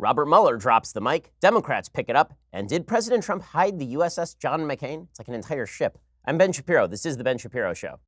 Robert Mueller drops the mic, Democrats pick it up, and did President Trump hide the USS John McCain? It's like an entire ship. I'm Ben Shapiro. This is The Ben Shapiro Show.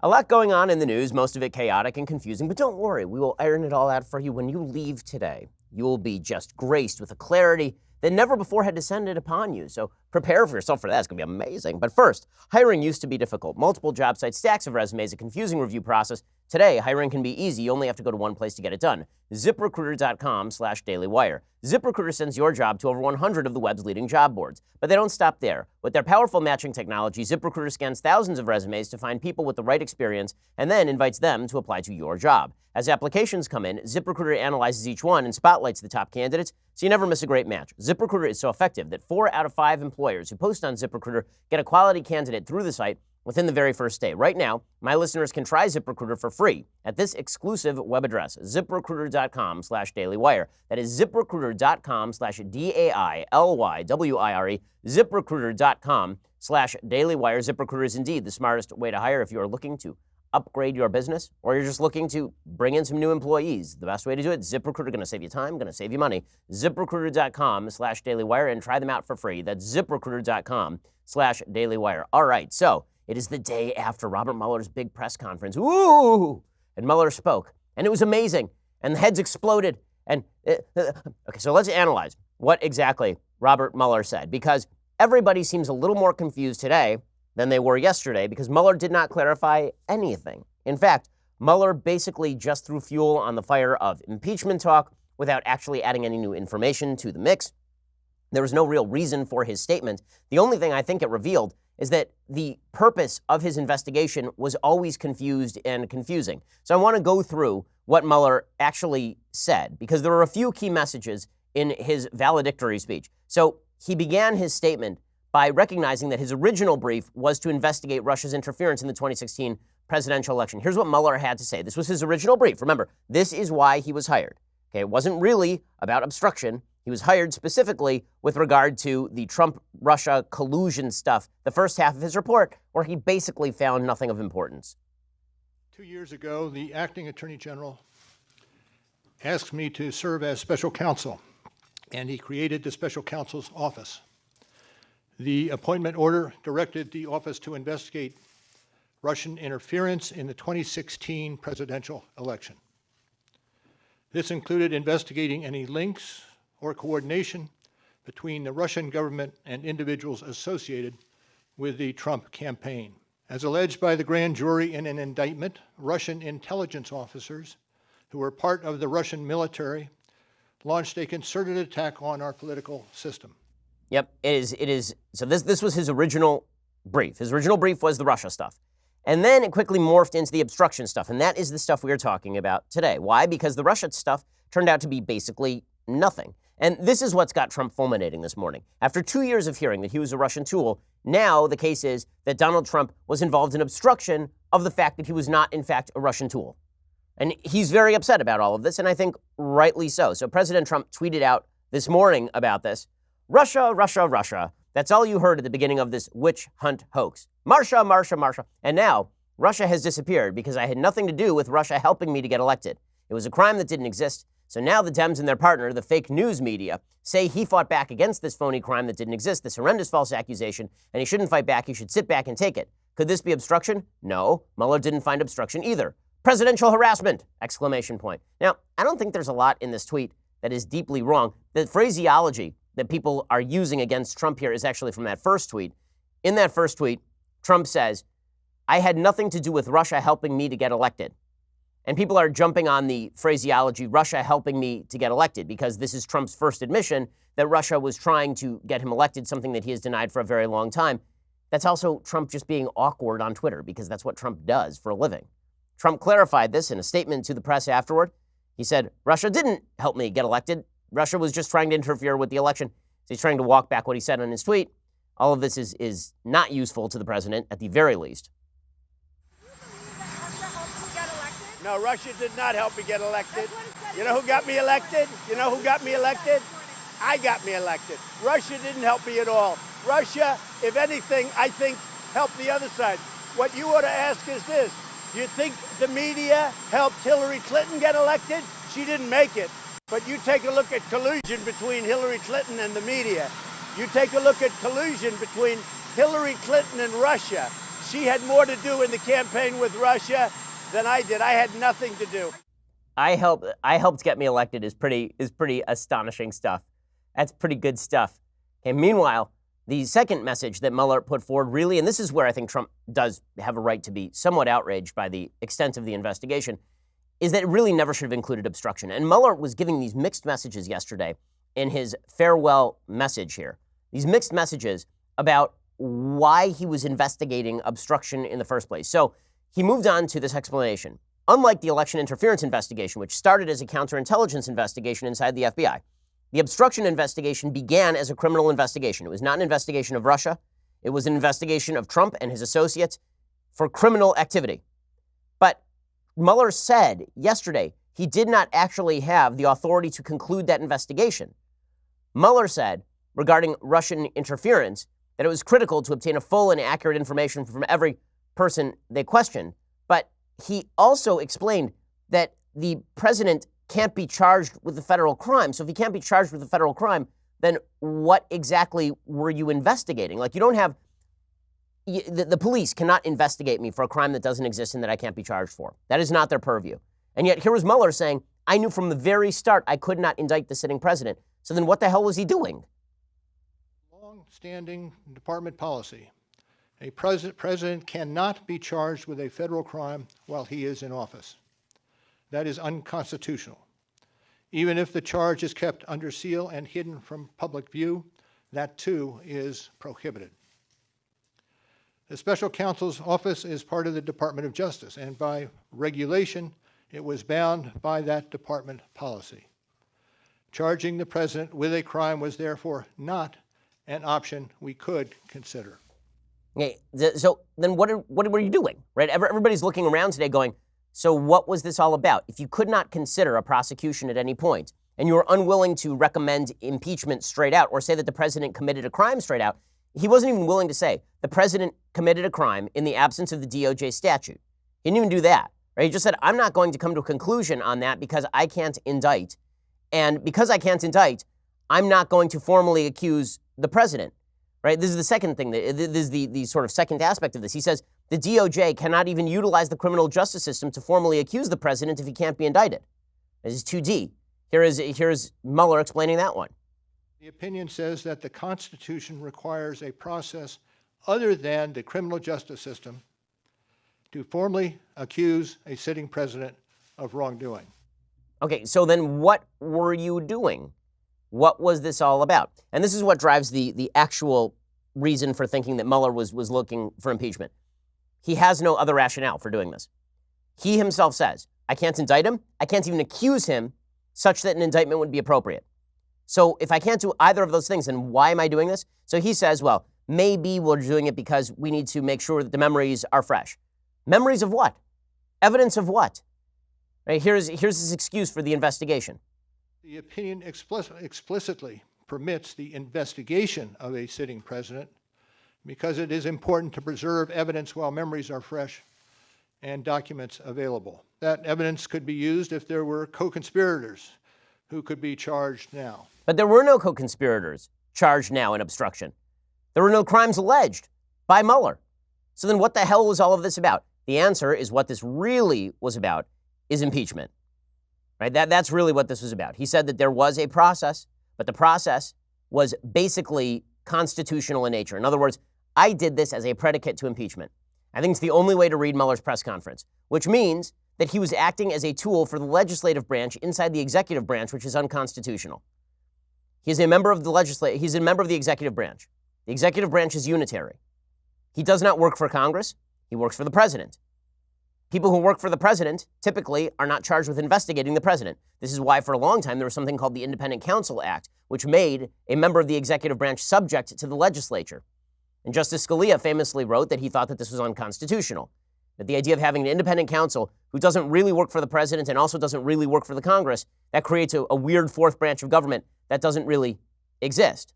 A lot going on in the news, most of it chaotic and confusing, but don't worry, we will iron it all out for you when you leave today. You will be just graced with a clarity that never before had descended upon you. So prepare for yourself for that. It's going to be amazing. But first, hiring used to be difficult. Multiple job sites, stacks of resumes, a confusing review process. Today, hiring can be easy. You only have to go to one place to get it done. ZipRecruiter.com/dailywire. ZipRecruiter sends your job to over 100 of the web's leading job boards. But they don't stop there. With their powerful matching technology, ZipRecruiter scans thousands of resumes to find people with the right experience and then invites them to apply to your job. As applications come in, ZipRecruiter analyzes each one and spotlights the top candidates, so you never miss a great match. ZipRecruiter is so effective that 4 out of 5 employers who post on ZipRecruiter get a quality candidate through the site within the very first day. Right now, my listeners can try ZipRecruiter for free at this exclusive web address, ZipRecruiter.com/dailywire. That is ZipRecruiter.com/DAILYWIRE, ZipRecruiter.com/dailywire. ZipRecruiter is indeed the smartest way to hire if you are looking to upgrade your business or you're just looking to bring in some new employees. The best way to do it, ZipRecruiter, going to save you time, going to save you money. ZipRecruiter.com/dailywire and try them out for free. That's ZipRecruiter.com/dailywire. All right, so it is the day after Robert Mueller's big press conference. Ooh! And Mueller spoke, and it was amazing, and the heads exploded. And okay, so let's analyze what exactly Robert Mueller said, because everybody seems a little more confused today than they were yesterday, because Mueller did not clarify anything. In fact, Mueller basically just threw fuel on the fire of impeachment talk without actually adding any new information to the mix. There was no real reason for his statement. The only thing I think it revealed is that the purpose of his investigation was always confused and confusing. So I want to go through what Mueller actually said, because there were a few key messages in his valedictory speech. So he began his statement by recognizing that his original brief was to investigate Russia's interference in the 2016 presidential election. Here's what Mueller had to say. This was his original brief. Remember, this is why he was hired. Okay, it wasn't really about obstruction. He was hired specifically with regard to the Trump-Russia collusion stuff, the first half of his report, where he basically found nothing of importance. 2 years ago, the acting attorney general asked me to serve as special counsel, and he created the special counsel's office. The appointment order directed the office to investigate Russian interference in the 2016 presidential election. This included investigating any links or coordination between the Russian government and individuals associated with the Trump campaign. As alleged by the grand jury in an indictment, Russian intelligence officers who were part of the Russian military launched a concerted attack on our political system. Yep, it is. So this was his original brief. His original brief was the Russia stuff. And then it quickly morphed into the obstruction stuff. And that is the stuff we are talking about today. Why? Because the Russia stuff turned out to be basically nothing. And this is what's got Trump fulminating this morning. After 2 years of hearing that he was a Russian tool, now the case is that Donald Trump was involved in obstruction of the fact that he was not, in fact, a Russian tool. And he's very upset about all of this, and I think rightly so. So President Trump tweeted out this morning about this. Russia, Russia, Russia. That's all you heard at the beginning of this witch hunt hoax. Marsha, Marsha, Marsha. And now Russia has disappeared because I had nothing to do with Russia helping me to get elected. It was a crime that didn't exist. So now the Dems and their partner, the fake news media, say he fought back against this phony crime that didn't exist, this horrendous false accusation, and he shouldn't fight back. He should sit back and take it. Could this be obstruction? No. Mueller didn't find obstruction either. Presidential harassment! Exclamation point. Now, I don't think there's a lot in this tweet that is deeply wrong. The phraseology that people are using against Trump here is actually from that first tweet. In that first tweet, Trump says, I had nothing to do with Russia helping me to get elected. And people are jumping on the phraseology, Russia helping me to get elected, because this is Trump's first admission that Russia was trying to get him elected, something that he has denied for a very long time. That's also Trump just being awkward on Twitter, because that's what Trump does for a living. Trump clarified this in a statement to the press afterward. He said, Russia didn't help me get elected. Russia was just trying to interfere with the election. So he's trying to walk back what he said on his tweet. All of this is not useful to the president, at the very least. No, Russia did not help me get elected. You know who got me elected? You know who got me elected? I got me elected. Russia didn't help me at all. Russia, if anything, I think, helped the other side. What you ought to ask is this. Do you think the media helped Hillary Clinton get elected? She didn't make it. But you take a look at collusion between Hillary Clinton and the media. You take a look at collusion between Hillary Clinton and Russia. She had more to do in the campaign with Russia than I did. I had nothing to do. I helped get me elected is pretty astonishing stuff. That's pretty good stuff. And meanwhile, the second message that Mueller put forward really, and this is where I think Trump does have a right to be somewhat outraged by the extent of the investigation, is that it really never should have included obstruction. And Mueller was giving these mixed messages yesterday in his farewell message here. These mixed messages about why he was investigating obstruction in the first place. So he moved on to this explanation. Unlike the election interference investigation, which started as a counterintelligence investigation inside the FBI, the obstruction investigation began as a criminal investigation. It was not an investigation of Russia. It was an investigation of Trump and his associates for criminal activity. But Mueller said yesterday he did not actually have the authority to conclude that investigation. Mueller said regarding Russian interference that it was critical to obtain a full and accurate information from every person they questioned. But he also explained that the president can't be charged with a federal crime. So if he can't be charged with a federal crime, then what exactly were you investigating? Like, you don't have, the police cannot investigate me for a crime that doesn't exist and that I can't be charged for. That is not their purview. And yet here was Mueller saying, I knew from the very start I could not indict the sitting president. So then what the hell was he doing? Long-standing department policy. A president cannot be charged with a federal crime while he is in office. That is unconstitutional. Even if the charge is kept under seal and hidden from public view, that too is prohibited. The special counsel's office is part of the Department of Justice, and by regulation, it was bound by that department policy. Charging the president with a crime was therefore not an option we could consider. Okay, so then what were you doing, right? Everybody's looking around today going, so what was this all about? If you could not consider a prosecution at any point, and you were unwilling to recommend impeachment straight out or say that the president committed a crime straight out, he wasn't even willing to say the president committed a crime in the absence of the DOJ statute. He didn't even do that, right? He just said, I'm not going to come to a conclusion on that because I can't indict. And because I can't indict, I'm not going to formally accuse the president, right? This is the second thing. This is the sort of second aspect of this. He says the DOJ cannot even utilize the criminal justice system to formally accuse the president if he can't be indicted. This is 2D. Here's Mueller explaining that one. The opinion says that the Constitution requires a process other than the criminal justice system to formally accuse a sitting president of wrongdoing. Okay, so then what were you doing? What was this all about? And this is what drives the actual reason for thinking that Mueller was looking for impeachment. He has no other rationale for doing this. He himself says, I can't indict him. I can't even accuse him such that an indictment would be appropriate. So if I can't do either of those things, then why am I doing this? So he says, well, maybe we're doing it because we need to make sure that the memories are fresh. Memories of what? Evidence of what? Right, here's his excuse for the investigation. The opinion explicitly permits the investigation of a sitting president because it is important to preserve evidence while memories are fresh and documents available. That evidence could be used if there were co-conspirators who could be charged now. But there were no co-conspirators charged now in obstruction. There were no crimes alleged by Mueller. So then what the hell was all of this about? The answer is what this really was about is impeachment. Right? That's really what this was about. He said that there was a process, but the process was basically constitutional in nature. In other words, I did this as a predicate to impeachment. I think it's the only way to read Mueller's press conference, which means that he was acting as a tool for the legislative branch inside the executive branch, which is unconstitutional. He's a member of the executive branch. The executive branch is unitary. He does not work for Congress. He works for the president. People who work for the president typically are not charged with investigating the president. This is why for a long time there was something called the Independent Counsel Act, which made a member of the executive branch subject to the legislature. And Justice Scalia famously wrote that he thought that this was unconstitutional, that the idea of having an independent counsel who doesn't really work for the president and also doesn't really work for the Congress, that creates a weird fourth branch of government that doesn't really exist.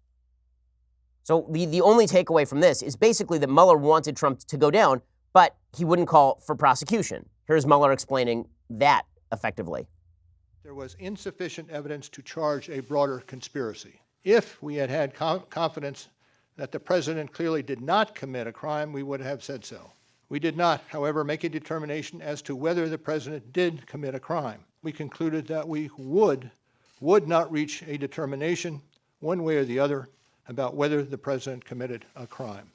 So the only takeaway from this is basically that Mueller wanted Trump to go down but he wouldn't call for prosecution. Here's Mueller explaining that effectively. There was insufficient evidence to charge a broader conspiracy. If we had had confidence that the president clearly did not commit a crime, we would have said so. We did not, however, make a determination as to whether the president did commit a crime. We concluded that we would not reach a determination one way or the other about whether the president committed a crime.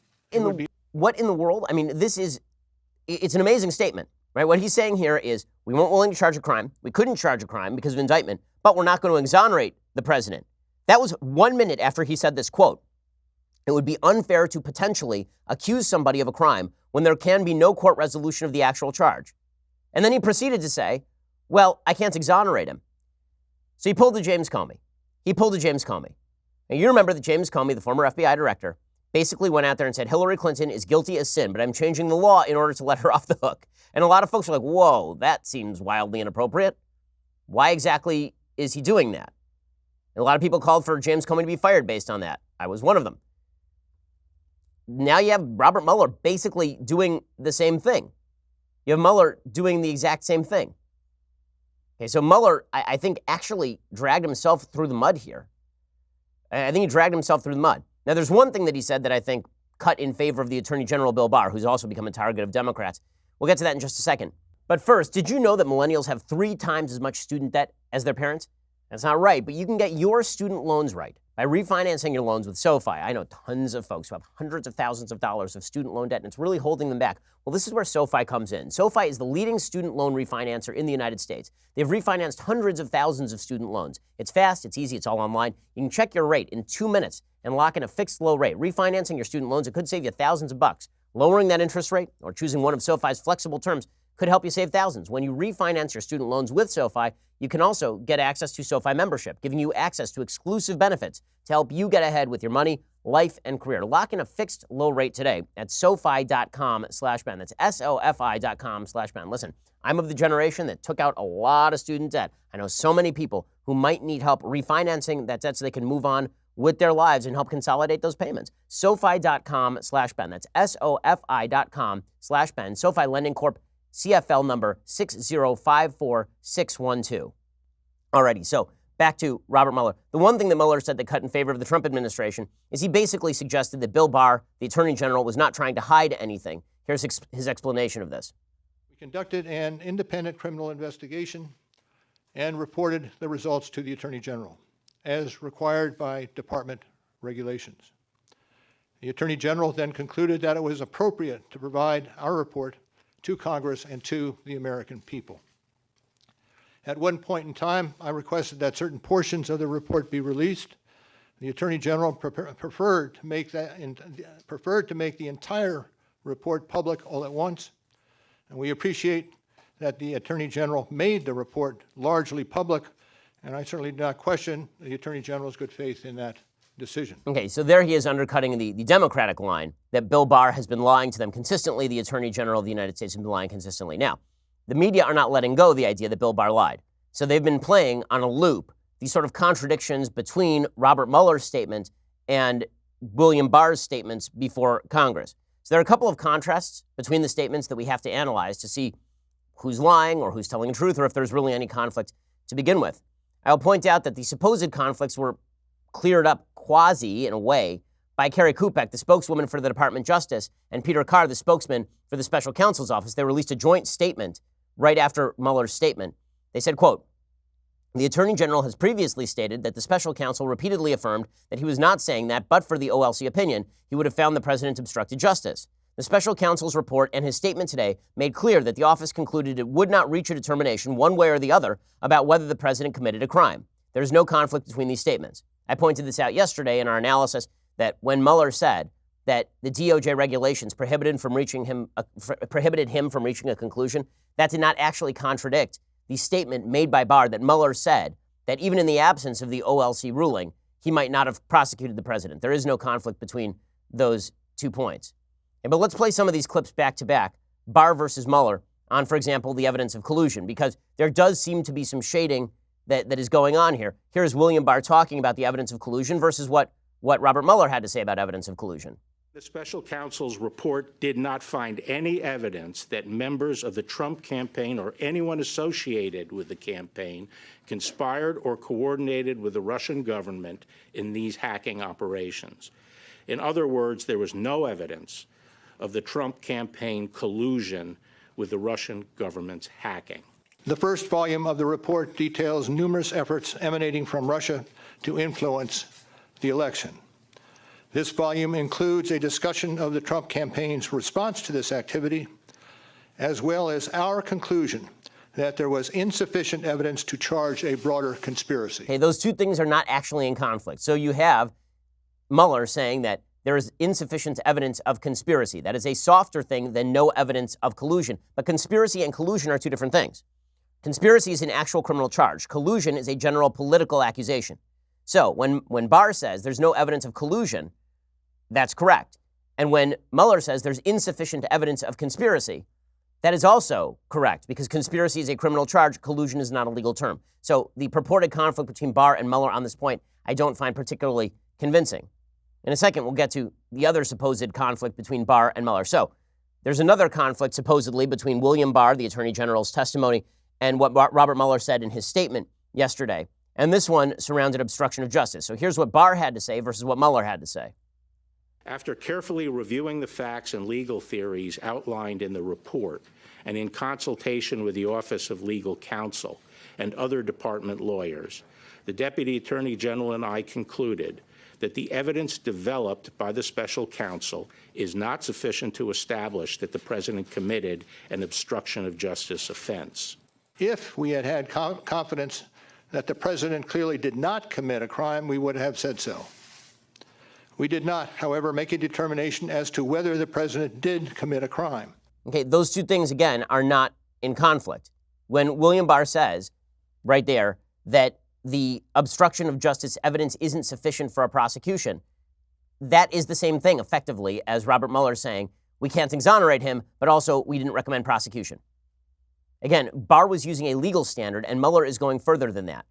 What in the world? I mean, it's an amazing statement, right? What he's saying here is we weren't willing to charge a crime. We couldn't charge a crime because of indictment, but we're not going to exonerate the president. That was 1 minute after he said this quote. It would be unfair to potentially accuse somebody of a crime when there can be no court resolution of the actual charge. And then he proceeded to say, well, I can't exonerate him. So he pulled the James Comey. Now, you remember that James Comey, the former FBI director, basically went out there and said, Hillary Clinton is guilty as sin, but I'm changing the law in order to let her off the hook. And a lot of folks are like, whoa, that seems wildly inappropriate. Why exactly is he doing that? And a lot of people called for James Comey to be fired based on that. I was one of them. Now you have Robert Mueller basically doing the same thing. You have Mueller doing the exact same thing. Okay, so Mueller, I think, actually dragged himself through the mud here. I think he dragged himself through the mud. Now, there's one thing that he said that I think cut in favor of the Attorney General, Bill Barr, who's also become a target of Democrats. We'll get to that in just a second. But first, did you know that millennials have 3 times as much student debt as their parents? That's not right, but you can get your student loans right by refinancing your loans with SoFi. I know tons of folks who have hundreds of thousands of dollars of student loan debt, and it's really holding them back. Well, this is where SoFi comes in. SoFi is the leading student loan refinancer in the United States. They've refinanced hundreds of thousands of student loans. It's fast, it's easy, it's all online. You can check your rate in 2 minutes and lock in a fixed low rate. Refinancing your student loans, it could save you thousands of bucks. Lowering that interest rate or choosing one of SoFi's flexible terms could help you save thousands. When you refinance your student loans with SoFi, you can also get access to SoFi membership, giving you access to exclusive benefits to help you get ahead with your money, life, and career. Lock in a fixed low rate today at SoFi.com/Ben. That's SoFi.com/Ben. Listen, I'm of the generation that took out a lot of student debt. I know so many people who might need help refinancing that debt so they can move on with their lives and help consolidate those payments. SoFi.com/Ben. That's SoFi.com/Ben. SoFi Lending Corp. CFL number 6054612. Alrighty, so back to Robert Mueller. The one thing that Mueller said that cut in favor of the Trump administration is he basically suggested that Bill Barr, the Attorney General, was not trying to hide anything. Here's his explanation of this. We conducted an independent criminal investigation and reported the results to the Attorney General, as required by department regulations. The Attorney General then concluded that it was appropriate to provide our report to Congress and to the American people. At one point in time, I requested that certain portions of the report be released. The Attorney General preferred to make the entire report public all at once, and we appreciate that the Attorney General made the report largely public, and I certainly do not question the Attorney General's good faith in that decision. Okay, so there he is undercutting the Democratic line that Bill Barr has been lying to them consistently. The Attorney General of the United States has been lying consistently. Now, the media are not letting go of the idea that Bill Barr lied. So they've been playing on a loop these sort of contradictions between Robert Mueller's statement and William Barr's statements before Congress. So there are a couple of contrasts between the statements that we have to analyze to see who's lying or who's telling the truth or if there's really any conflict to begin with. I'll point out that the supposed conflicts were cleared up quasi, in a way, by Carrie Kupek, the spokeswoman for the Department of Justice, and Peter Carr, the spokesman for the Special Counsel's Office. They released a joint statement right after Mueller's statement. They said, quote, "The Attorney General has previously stated that the Special Counsel repeatedly affirmed that he was not saying that, but for the OLC opinion, he would have found the president obstructed justice. The Special Counsel's report and his statement today made clear that the office concluded it would not reach a determination one way or the other about whether the president committed a crime. There is no conflict between these statements. I pointed this out yesterday in our analysis that when Mueller said that the DOJ regulations prohibited him from reaching a conclusion, that did not actually contradict the statement made by Barr that Mueller said that even in the absence of the OLC ruling, he might not have prosecuted the president. There is no conflict between those 2 points. But let's play some of these clips back to back, Barr versus Mueller, on, for example, the evidence of collusion, because there does seem to be some shading that is going on here. Here's William Barr talking about the evidence of collusion versus what Robert Mueller had to say about evidence of collusion. The special counsel's report did not find any evidence that members of the Trump campaign or anyone associated with the campaign conspired or coordinated with the Russian government in these hacking operations. In other words, there was no evidence of the Trump campaign collusion with the Russian government's hacking. The first volume of the report details numerous efforts emanating from Russia to influence the election. This volume includes a discussion of the Trump campaign's response to this activity, as well as our conclusion that there was insufficient evidence to charge a broader conspiracy. Okay, those two things are not actually in conflict. So you have Mueller saying that there is insufficient evidence of conspiracy. That is a softer thing than no evidence of collusion. But conspiracy and collusion are two different things. Conspiracy is an actual criminal charge. Collusion is a general political accusation. So when Barr says there's no evidence of collusion, that's correct. And when Mueller says there's insufficient evidence of conspiracy, that is also correct, because conspiracy is a criminal charge. Collusion is not a legal term. So the purported conflict between Barr and Mueller on this point, I don't find particularly convincing. In a second, we'll get to the other supposed conflict between Barr and Mueller. So there's another conflict supposedly between William Barr, the Attorney General's testimony, and what Robert Mueller said in his statement yesterday. And this one surrounded obstruction of justice. So here's what Barr had to say versus what Mueller had to say. After carefully reviewing the facts and legal theories outlined in the report, and in consultation with the Office of Legal Counsel and other department lawyers, the Deputy Attorney General and I concluded that the evidence developed by the special counsel is not sufficient to establish that the president committed an obstruction of justice offense. If we had had confidence that the president clearly did not commit a crime, we would have said so. We did not, however, make a determination as to whether the president did commit a crime. Okay, those two things, again, are not in conflict. When William Barr says right there that the obstruction of justice evidence isn't sufficient for a prosecution, that is the same thing, effectively, as Robert Mueller saying, we can't exonerate him, but also we didn't recommend prosecution. Again, Barr was using a legal standard, and Mueller is going further than that.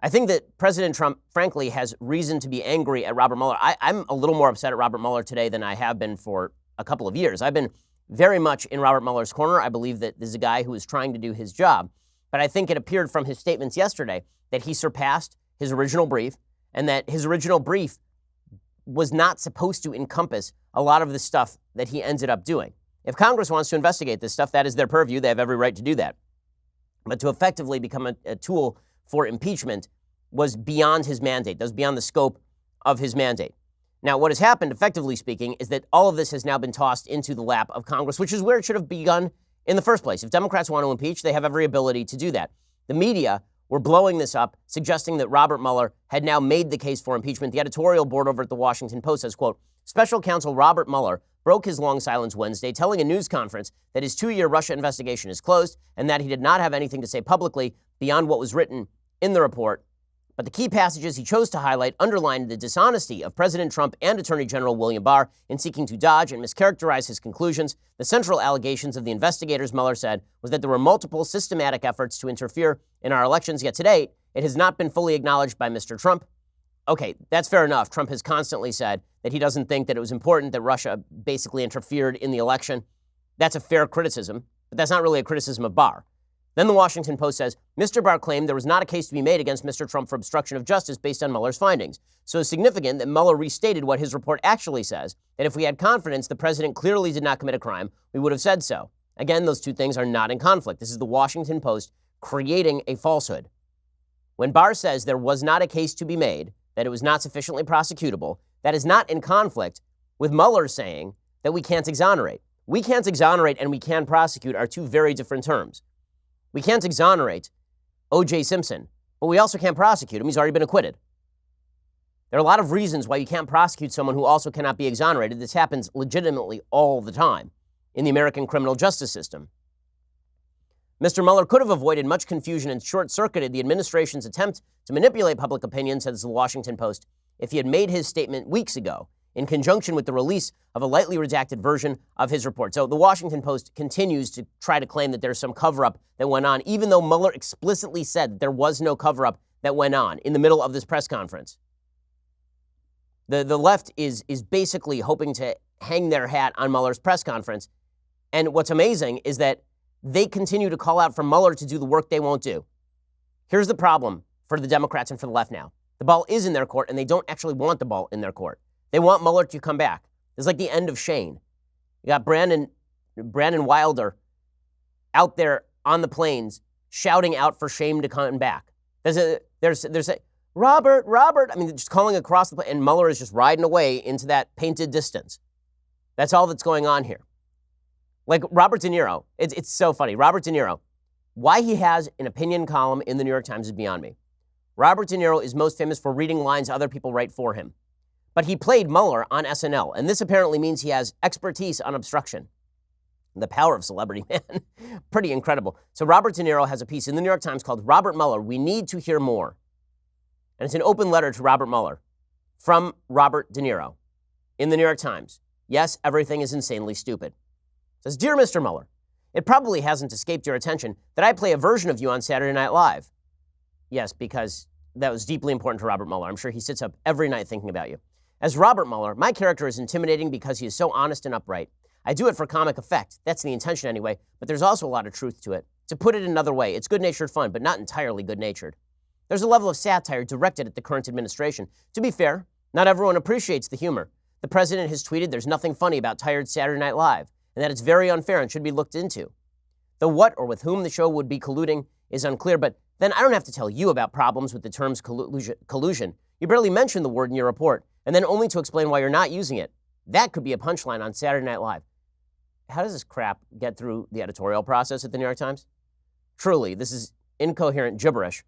I think that President Trump, frankly, has reason to be angry at Robert Mueller. I'm a little more upset at Robert Mueller today than I have been for a couple of years. I've been very much in Robert Mueller's corner. I believe that this is a guy who is trying to do his job. But I think it appeared from his statements yesterday that he surpassed his original brief, and that his original brief was not supposed to encompass a lot of the stuff that he ended up doing. If Congress wants to investigate this stuff, that is their purview. They have every right to do that. But to effectively become a tool for impeachment was beyond his mandate. That was beyond the scope of his mandate. Now, what has happened, effectively speaking, is that all of this has now been tossed into the lap of Congress, which is where it should have begun in the first place. If Democrats want to impeach, they have every ability to do that. The media were blowing this up, suggesting that Robert Mueller had now made the case for impeachment. The editorial board over at the Washington Post says, quote, Special Counsel Robert Mueller broke his long silence Wednesday, telling a news conference that his 2-year Russia investigation is closed and that he did not have anything to say publicly beyond what was written in the report. But the key passages he chose to highlight underlined the dishonesty of President Trump and Attorney General William Barr in seeking to dodge and mischaracterize his conclusions. The central allegations of the investigators, Mueller said, was that there were multiple systematic efforts to interfere in our elections, yet to date, it has not been fully acknowledged by Mr. Trump. Okay, that's fair enough. Trump has constantly said that he doesn't think that it was important that Russia basically interfered in the election. That's a fair criticism, but that's not really a criticism of Barr. Then the Washington Post says, Mr. Barr claimed there was not a case to be made against Mr. Trump for obstruction of justice based on Mueller's findings. So it's significant that Mueller restated what his report actually says, that if we had confidence the president clearly did not commit a crime, we would have said so. Again, those two things are not in conflict. This is the Washington Post creating a falsehood. When Barr says there was not a case to be made, that it was not sufficiently prosecutable, that is not in conflict with Mueller saying that we can't exonerate. We can't exonerate and we can prosecute are two very different terms. We can't exonerate O.J. Simpson, but we also can't prosecute him. He's already been acquitted. There are a lot of reasons why you can't prosecute someone who also cannot be exonerated. This happens legitimately all the time in the American criminal justice system. Mr. Mueller could have avoided much confusion and short-circuited the administration's attempt to manipulate public opinion, says the Washington Post, if he had made his statement weeks ago in conjunction with the release of a lightly redacted version of his report. So the Washington Post continues to try to claim that there's some cover-up that went on, even though Mueller explicitly said that there was no cover-up that went on in the middle of this press conference. The left is basically hoping to hang their hat on Mueller's press conference. And what's amazing is that they continue to call out for Mueller to do the work they won't do. Here's the problem for the Democrats and for the left now. The ball is in their court, and they don't actually want the ball in their court. They want Mueller to come back. It's like the end of Shane. You got Brandon Wilder out there on the plains shouting out for Shane to come back. There's a Robert. I mean, just calling across the plain, and Mueller is just riding away into that painted distance. That's all that's going on here. Like Robert De Niro, it's so funny. Robert De Niro, why he has an opinion column in the New York Times is beyond me. Robert De Niro is most famous for reading lines other people write for him. But he played Mueller on SNL, and this apparently means he has expertise on obstruction. The power of celebrity, man. Pretty incredible. So Robert De Niro has a piece in the New York Times called Robert Mueller, We Need to Hear More. And it's an open letter to Robert Mueller from Robert De Niro in the New York Times. Yes, everything is insanely stupid. It says, Dear Mr. Mueller, it probably hasn't escaped your attention that I play a version of you on Saturday Night Live. Yes, because that was deeply important to Robert Mueller. I'm sure he sits up every night thinking about you. As Robert Mueller, my character is intimidating because he is so honest and upright. I do it for comic effect. That's the intention anyway, but there's also a lot of truth to it. To put it another way, it's good-natured fun, but not entirely good-natured. There's a level of satire directed at the current administration. To be fair, not everyone appreciates the humor. The president has tweeted there's nothing funny about tired Saturday Night Live, and that it's very unfair and should be looked into. The what or with whom the show would be colluding is unclear, but then I don't have to tell you about problems with the terms collusion. You barely mention the word in your report, and then only to explain why you're not using it. That could be a punchline on Saturday Night Live. How does this crap get through the editorial process at the New York Times? Truly, this is incoherent gibberish.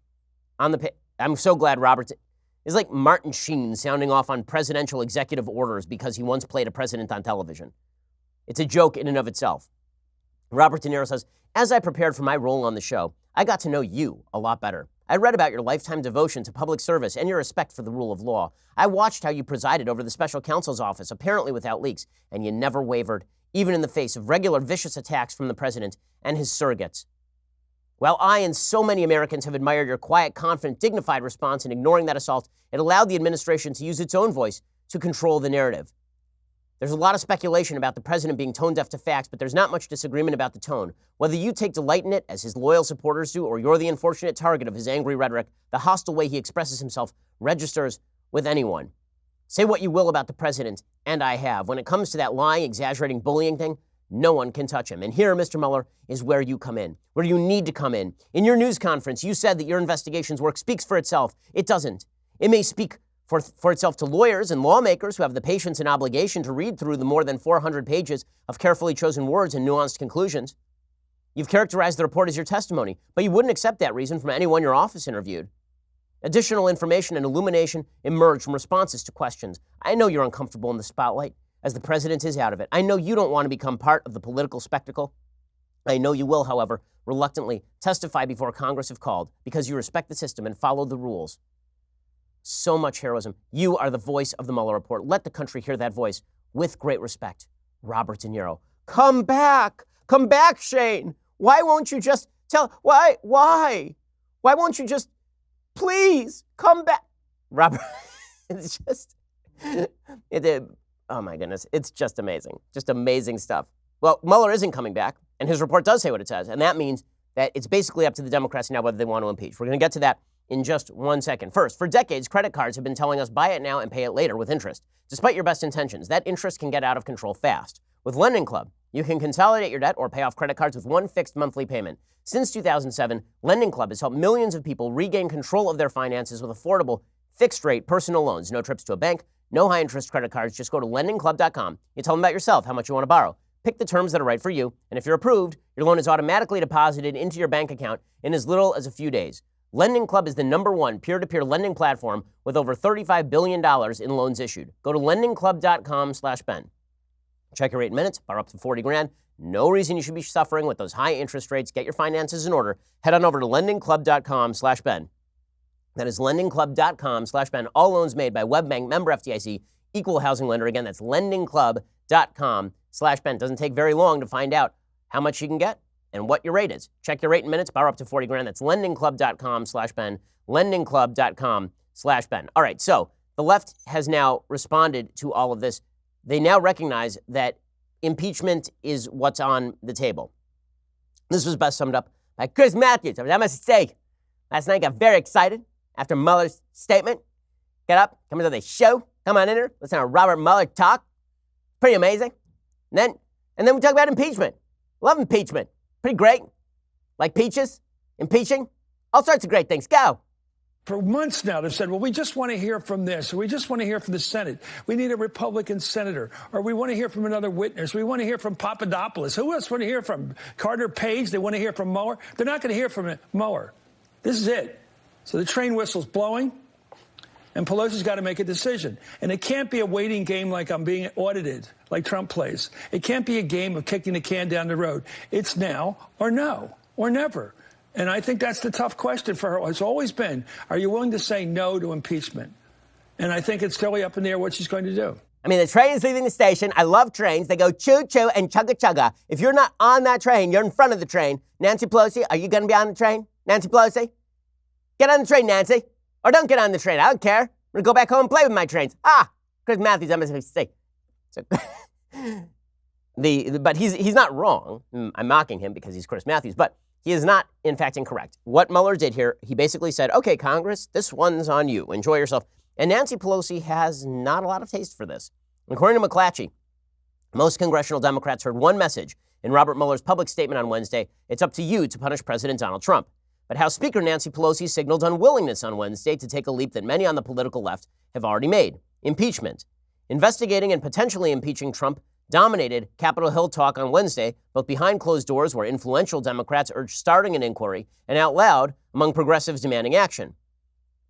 I'm so glad Robert is like Martin Sheen sounding off on presidential executive orders because he once played a president on television. It's a joke in and of itself. Robert De Niro says, as I prepared for my role on the show, I got to know you a lot better. I read about your lifetime devotion to public service and your respect for the rule of law. I watched how you presided over the special counsel's office, apparently without leaks, and you never wavered, even in the face of regular vicious attacks from the president and his surrogates. While I and so many Americans have admired your quiet, confident, dignified response in ignoring that assault, it allowed the administration to use its own voice to control the narrative. There's a lot of speculation about the president being tone deaf to facts, but there's not much disagreement about the tone. Whether you take delight in it, as his loyal supporters do, or you're the unfortunate target of his angry rhetoric, the hostile way he expresses himself registers with anyone. Say what you will about the president, and I have. When it comes to that lying, exaggerating, bullying thing, no one can touch him. And here, Mr. Mueller, is where you come in, where you need to come in. In your news conference, you said that your investigation's work speaks for itself. It doesn't. It may speak for itself to lawyers and lawmakers who have the patience and obligation to read through the more than 400 pages of carefully chosen words and nuanced conclusions. You've characterized the report as your testimony, but you wouldn't accept that reason from anyone your office interviewed. Additional information and illumination emerge from responses to questions. I know you're uncomfortable in the spotlight, as the president is out of it. I know you don't want to become part of the political spectacle. I know you will, however, reluctantly testify before Congress if called, because you respect the system and follow the rules. So much heroism. You are the voice of the Mueller report. Let the country hear that voice with great respect. Robert De Niro. Come back. Come back, Shane. Why won't you just tell? Why? Why won't you just, please, come back? Robert, it's just, oh my goodness. It's just amazing. Just amazing stuff. Well, Mueller isn't coming back, and his report does say what it says, and that means that it's basically up to the Democrats now whether they want to impeach. We're going to get to that in just 1 second. First, for decades, credit cards have been telling us buy it now and pay it later with interest. Despite your best intentions, that interest can get out of control fast. With Lending Club, you can consolidate your debt or pay off credit cards with one fixed monthly payment. Since 2007, Lending Club has helped millions of people regain control of their finances with affordable, fixed-rate personal loans. No trips to a bank, no high-interest credit cards. Just go to lendingclub.com. You tell them about yourself, how much you want to borrow. Pick the terms that are right for you, and if you're approved, your loan is automatically deposited into your bank account in as little as a few days. Lending Club is the #1 peer-to-peer lending platform with over $35 billion in loans issued. Go to lendingclub.com/Ben. Check your rate in minutes, borrow up to $40,000. No reason you should be suffering with those high interest rates. Get your finances in order. Head on over to lendingclub.com/Ben. That is lendingclub.com/Ben. All loans made by WebBank, member FDIC, equal housing lender. Again, that's lendingclub.com/Ben. Doesn't take very long to find out how much you can get and what your rate is. Check your rate in minutes, borrow up to $40,000. That's lendingclub.com/Ben, lendingclub.com/Ben. All right, so the left has now responded to all of this they now recognize that impeachment is what's on the table. This was best summed up by Chris Matthews. I was at my steak last night, got very excited after Mueller's statement. Get up, come into the show, come on in here, listen to Robert Mueller talk. Pretty amazing. And then we talk about impeachment. Love impeachment. Pretty great. Like peaches, impeaching, all sorts of great things. Go. For months now, they've said, well, we just want to hear from this, or we just want to hear from the Senate. We need a Republican senator, or we want to hear from another witness. We want to hear from Papadopoulos. Who else want to hear from? Carter Page? They want to hear from Mueller? They're not going to hear from Mueller. This is it. So the train whistle's blowing, and Pelosi's got to make a decision. And it can't be a waiting game like I'm being audited, like Trump plays. It can't be a game of kicking the can down the road. It's now or no or never. And I think that's the tough question for her. It's always been, are you willing to say no to impeachment? And I think it's totally up in the air what she's going to do. I mean, the train is leaving the station. I love trains. They go choo-choo and chugga-chugga. If you're not on that train, you're in front of the train. Nancy Pelosi, are you going to be on the train? Nancy Pelosi? Get on the train, Nancy. Or don't get on the train. I don't care. I'm going to go back home and play with my trains. Chris Matthews, MSNBC. So, but he's not wrong. I'm mocking him because he's Chris Matthews. But he is not, in fact, incorrect. What Mueller did here, he basically said, okay, Congress, this one's on you. Enjoy yourself. And Nancy Pelosi has not a lot of taste for this. According to McClatchy, most congressional Democrats heard one message in Robert Mueller's public statement on Wednesday: it's up to you to punish President Donald Trump. But House Speaker Nancy Pelosi signaled unwillingness on Wednesday to take a leap that many on the political left have already made: impeachment. Investigating and potentially impeaching Trump dominated Capitol Hill talk on Wednesday, both behind closed doors, where influential Democrats urged starting an inquiry, and out loud among progressives demanding action.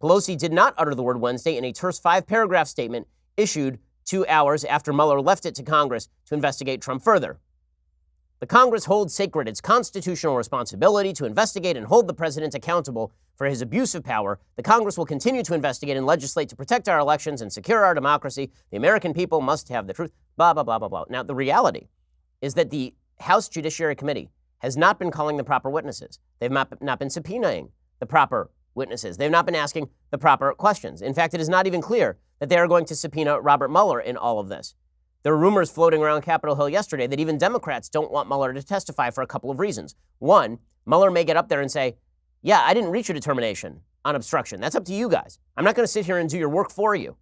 Pelosi did not utter the word Wednesday in a terse 5-paragraph statement issued 2 hours after Mueller left it to Congress to investigate Trump further. The Congress holds sacred its constitutional responsibility to investigate and hold the president accountable for his abuse of power. The Congress will continue to investigate and legislate to protect our elections and secure our democracy. The American people must have the truth. Blah, blah, blah, blah, blah. Now, the reality is that the House Judiciary Committee has not been calling the proper witnesses. They've not been subpoenaing the proper witnesses. They've not been asking the proper questions. In fact, it is not even clear that they are going to subpoena Robert Mueller in all of this. There were rumors floating around Capitol Hill yesterday that even Democrats don't want Mueller to testify for a couple of reasons. One, Mueller may get up there and say, yeah, I didn't reach a determination on obstruction. That's up to you guys. I'm not going to sit here and do your work for you.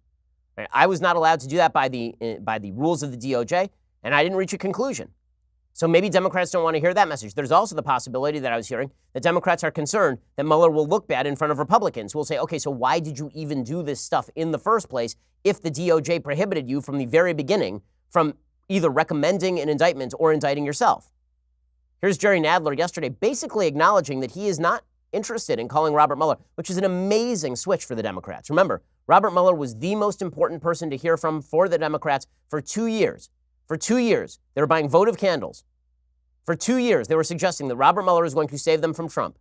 I was not allowed to do that by the rules of the DOJ, and I didn't reach a conclusion. So maybe Democrats don't want to hear that message. There's also the possibility that I was hearing that Democrats are concerned that Mueller will look bad in front of Republicans who will say, okay, so why did you even do this stuff in the first place if the DOJ prohibited you from the very beginning from either recommending an indictment or indicting yourself? Here's Jerry Nadler yesterday basically acknowledging that he is not interested in calling Robert Mueller, which is an amazing switch for the Democrats. Remember, Robert Mueller was the most important person to hear from for the Democrats for 2 years. For 2 years, they were buying votive candles. For 2 years, they were suggesting that Robert Mueller is going to save them from Trump.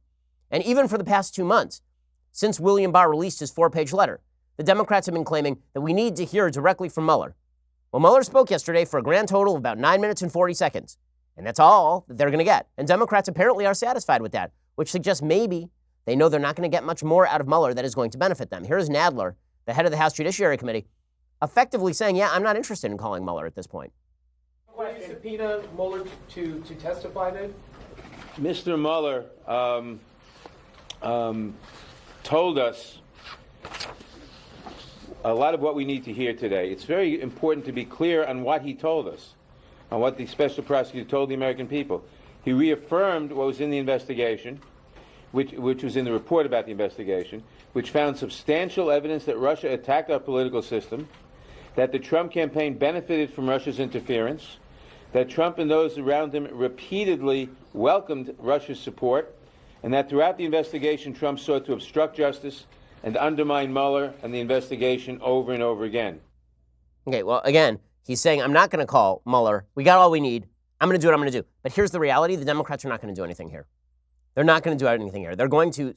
And even for the past 2 months, since William Barr released his 4-page letter, the Democrats have been claiming that we need to hear directly from Mueller. Well, Mueller spoke yesterday for a grand total of about 9 minutes and 40 seconds. And that's all that they're going to get. And Democrats apparently are satisfied with that, which suggests maybe they know they're not going to get much more out of Mueller that is going to benefit them. Here's Nadler, the head of the House Judiciary Committee, effectively saying, yeah, I'm not interested in calling Mueller at this point. Will you subpoena Mueller to testify then? Mr. Mueller told us a lot of what we need to hear today. It's very important to be clear on what he told us, on what the special prosecutor told the American people. He reaffirmed what was in the investigation, which was in the report about the investigation, which found substantial evidence that Russia attacked our political system, that the Trump campaign benefited from Russia's interference, that Trump and those around him repeatedly welcomed Russia's support, and that throughout the investigation, Trump sought to obstruct justice and undermine Mueller and the investigation over and over again. Okay, well, again, he's saying, I'm not going to call Mueller. We got all we need. I'm going to do what I'm going to do. But here's the reality. The Democrats are not going to do anything here. They're not going to do anything here. They're going to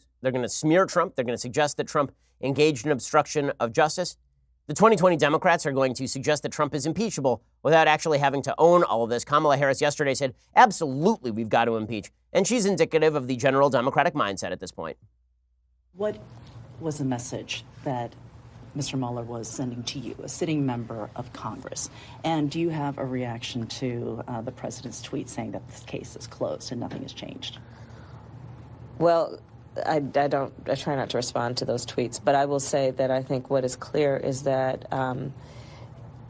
smear Trump. They're going to suggest that Trump engaged in obstruction of justice. The 2020 Democrats are going to suggest that Trump is impeachable without actually having to own all of this. Kamala Harris yesterday said, absolutely, we've got to impeach. And she's indicative of the general Democratic mindset at this point. What was the message that Mr. Mueller was sending to you, a sitting member of Congress. And do you have a reaction to the president's tweet saying that this case is closed and nothing has changed? Well, I try not to respond to those tweets, but I will say that I think what is clear is that I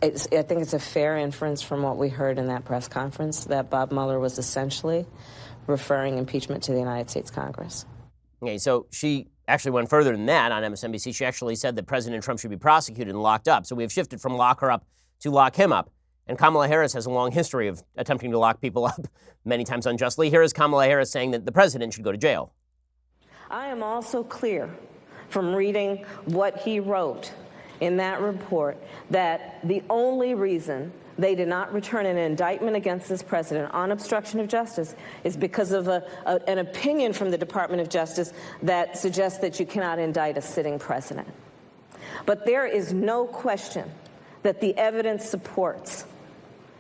think it's a fair inference from what we heard in that press conference that Bob Mueller was essentially referring impeachment to the United States Congress. Okay, so she actually went further than that on MSNBC. She actually said that President Trump should be prosecuted and locked up. So we have shifted from lock her up to lock him up. And Kamala Harris has a long history of attempting to lock people up, many times unjustly. Here is Kamala Harris saying that the president should go to jail. I am also clear from reading what he wrote in that report that the only reason they did not return an indictment against this president on obstruction of justice is because of an opinion from the Department of Justice that suggests that you cannot indict a sitting president. But there is no question that the evidence supports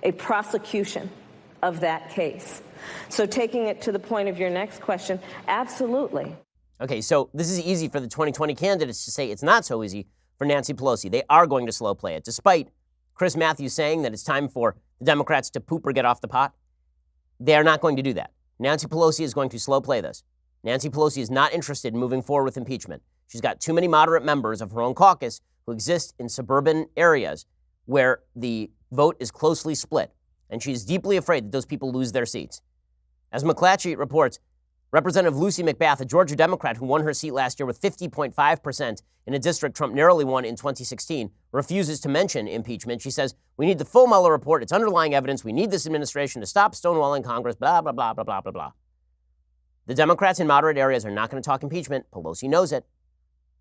a prosecution of that case. So taking it to the point of your next question, absolutely. Okay, so this is easy for the 2020 candidates to say. It's not so easy for Nancy Pelosi. They are going to slow play it. Despite Chris Matthews saying that it's time for the Democrats to poop or get off the pot, they are not going to do that. Nancy Pelosi is going to slow play this. Nancy Pelosi is not interested in moving forward with impeachment. She's got too many moderate members of her own caucus who exist in suburban areas where the vote is closely split, and she is deeply afraid that those people lose their seats. As McClatchy reports, Representative Lucy McBath, a Georgia Democrat who won her seat last year with 50.5% in a district Trump narrowly won in 2016, refuses to mention impeachment. She says, we need the full Mueller report, its underlying evidence. We need this administration to stop stonewalling Congress, blah, blah, blah, blah, blah, blah, blah. The Democrats in moderate areas are not going to talk impeachment. Pelosi knows it.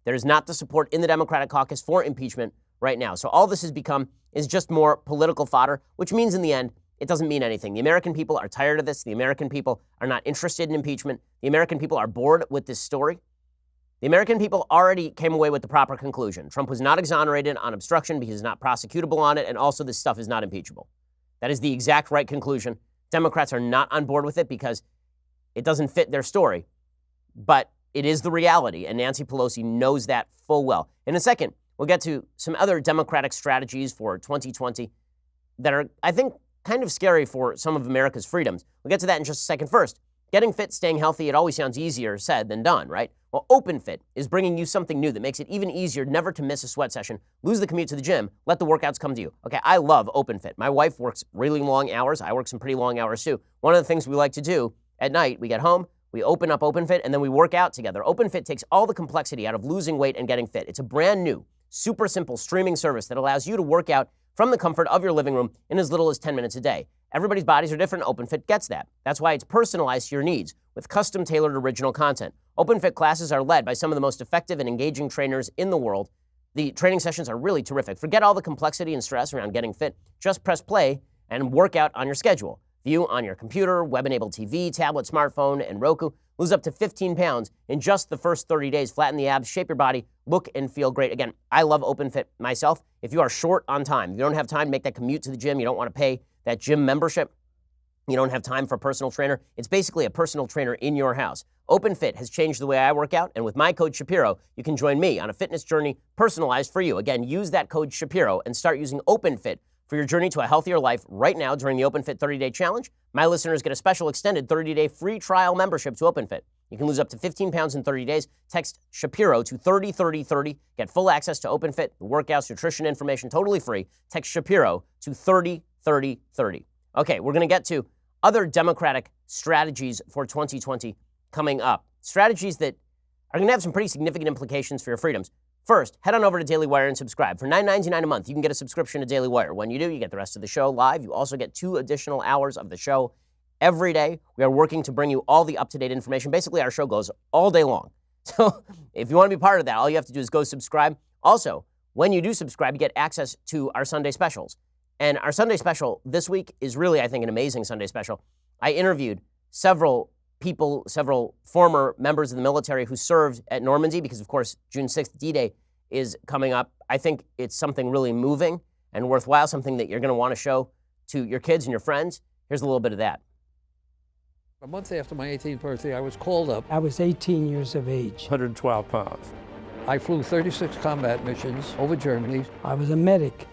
There is not the support in the Democratic caucus for impeachment right now. So all this has become is just more political fodder, which means in the end, it doesn't mean anything. The American people are tired of this. The American people are not interested in impeachment. The American people are bored with this story. The American people already came away with the proper conclusion. Trump was not exonerated on obstruction because he's not prosecutable on it, and also this stuff is not impeachable. That is the exact right conclusion. Democrats are not on board with it because it doesn't fit their story. But it is the reality, and Nancy Pelosi knows that full well. In a second, we'll get to some other Democratic strategies for 2020 that are, I think, kind of scary for some of America's freedoms. We'll get to that in just a second. First, getting fit, staying healthy, it always sounds easier said than done, right? Well, OpenFit is bringing you something new that makes it even easier never to miss a sweat session, lose the commute to the gym, let the workouts come to you. Okay, I love OpenFit. My wife works really long hours. I work some pretty long hours too. One of the things we like to do at night, we get home, we open up OpenFit, and then we work out together. OpenFit takes all the complexity out of losing weight and getting fit. It's a brand new, super simple streaming service that allows you to work out from the comfort of your living room in as little as 10 minutes a day. Everybody's bodies are different. OpenFit gets that. That's why it's personalized to your needs with custom-tailored original content. OpenFit classes are led by some of the most effective and engaging trainers in the world. The training sessions are really terrific. Forget all the complexity and stress around getting fit. Just press play and work out on your schedule. View on your computer, web-enabled TV, tablet, smartphone, and Roku. Lose up to 15 pounds in just the first 30 days. Flatten the abs, shape your body, look and feel great. Again, I love OpenFit myself. If you are short on time, if you don't have time to make that commute to the gym, you don't want to pay that gym membership, you don't have time for a personal trainer, it's basically a personal trainer in your house. OpenFit has changed the way I work out, and with my code Shapiro, you can join me on a fitness journey personalized for you. Again, use that code Shapiro and start using OpenFit for your journey to a healthier life right now during the OpenFit 30-day challenge. My listeners get a special extended 30-day free trial membership to OpenFit. You can lose up to 15 pounds in 30 days. Text Shapiro to 303030. Get full access to OpenFit, the workouts, nutrition information, totally free. Text Shapiro to 303030. Okay, we're going to get to other Democratic strategies for 2020 coming up. Strategies that are going to have some pretty significant implications for your freedoms. First, head on over to Daily Wire and subscribe. For $9.99 a month, you can get a subscription to Daily Wire. When you do, you get the rest of the show live. You also get 2 additional hours of the show every day. We are working to bring you all the up-to-date information. Basically, our show goes all day long. So if you want to be part of that, all you have to do is go subscribe. Also, when you do subscribe, you get access to our Sunday specials. And our Sunday special this week is really, I think, an amazing Sunday special. I interviewed several people, several former members of the military who served at Normandy because, of course, June 6th, D-Day is coming up. I think it's something really moving and worthwhile, something that you're going to want to show to your kids and your friends. Here's a little bit of that. A month after my 18th birthday, I was called up. I was 18 years of age. 112 pounds. I flew 36 combat missions over Germany. I was a medic.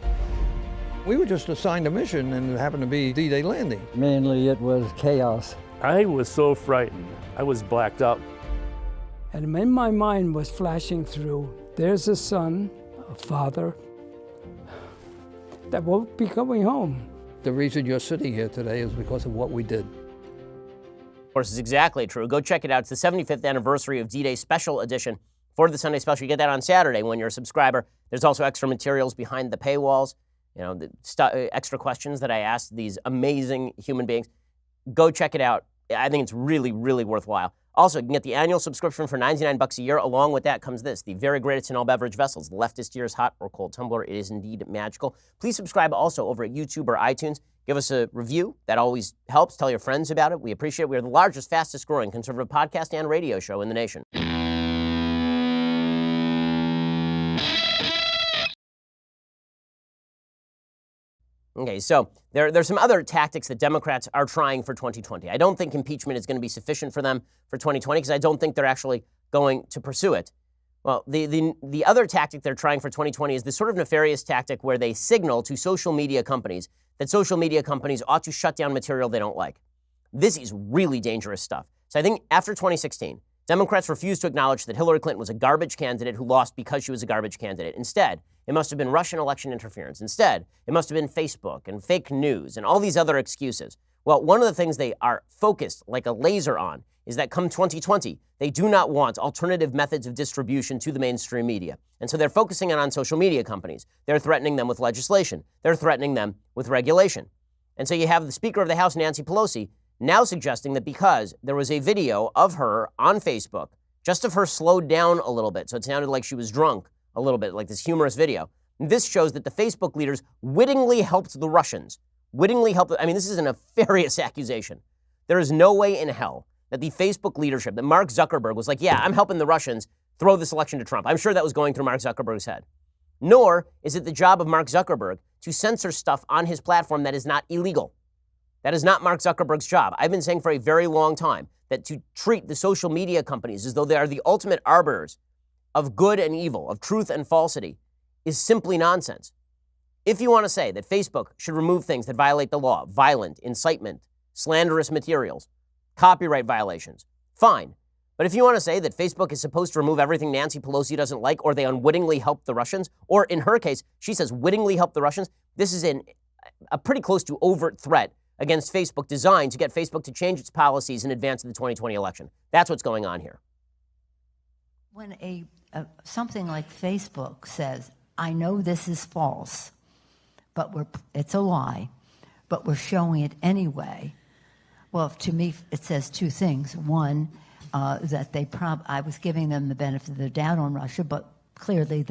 We were just assigned a mission and it happened to be D-Day landing. Mainly it was chaos. I was so frightened. I was blacked out. And in my mind was flashing through, there's a son, a father, that won't be coming home. The reason you're sitting here today is because of what we did. Of course, it's exactly true. Go check it out. It's the 75th anniversary of D-Day Special Edition for the Sunday Special. You get that on Saturday when you're a subscriber. There's also extra materials behind the paywalls, you know, the extra questions that I asked these amazing human beings. Go check it out. I think it's really, really worthwhile. Also, you can get the annual subscription for $99 a year. Along with that comes this, the very greatest in all beverage vessels, the Leftist Year's Hot or Cold Tumbler. It is indeed magical. Please subscribe also over at YouTube or iTunes. Give us a review. That always helps. Tell your friends about it. We appreciate it. We are the largest, fastest growing conservative podcast and radio show in the nation. Okay, so there's some other tactics that Democrats are trying for 2020. I don't think impeachment is going to be sufficient for them for 2020 because I don't think they're actually going to pursue it. Well, the other tactic they're trying for 2020 is this sort of nefarious tactic where they signal to social media companies that social media companies ought to shut down material they don't like. This is really dangerous stuff. So I think after 2016, Democrats refused to acknowledge that Hillary Clinton was a garbage candidate who lost because she was a garbage candidate. Instead, it must have been Russian election interference. Instead, it must have been Facebook and fake news and all these other excuses. Well, one of the things they are focused like a laser on is that come 2020, they do not want alternative methods of distribution to the mainstream media. And so they're focusing on social media companies. They're threatening them with legislation. They're threatening them with regulation. And so you have the Speaker of the House, Nancy Pelosi, now suggesting that because there was a video of her on Facebook, just of her slowed down a little bit, so it sounded like she was drunk a little bit, like this humorous video. This shows that the Facebook leaders wittingly helped the Russians. Wittingly helped, I mean, this is a nefarious accusation. There is no way in hell that the Facebook leadership, that Mark Zuckerberg was like, yeah, I'm helping the Russians throw this election to Trump. I'm sure that was going through Mark Zuckerberg's head. Nor is it the job of Mark Zuckerberg to censor stuff on his platform that is not illegal. That is not Mark Zuckerberg's job. I've been saying for a very long time that to treat the social media companies as though they are the ultimate arbiters of good and evil, of truth and falsity, is simply nonsense. If you want to say that Facebook should remove things that violate the law, violent, incitement, slanderous materials, copyright violations, fine. But if you want to say that Facebook is supposed to remove everything Nancy Pelosi doesn't like, or they unwittingly help the Russians, or in her case, she says wittingly help the Russians, this is a pretty close to overt threat against Facebook designed to get Facebook to change its policies in advance of the 2020 election. That's what's going on here. When something like Facebook says, I know this is false, but it's a lie, but we're showing it anyway. Well, to me, it says two things. One, that I was giving them the benefit of the doubt on Russia, but clearly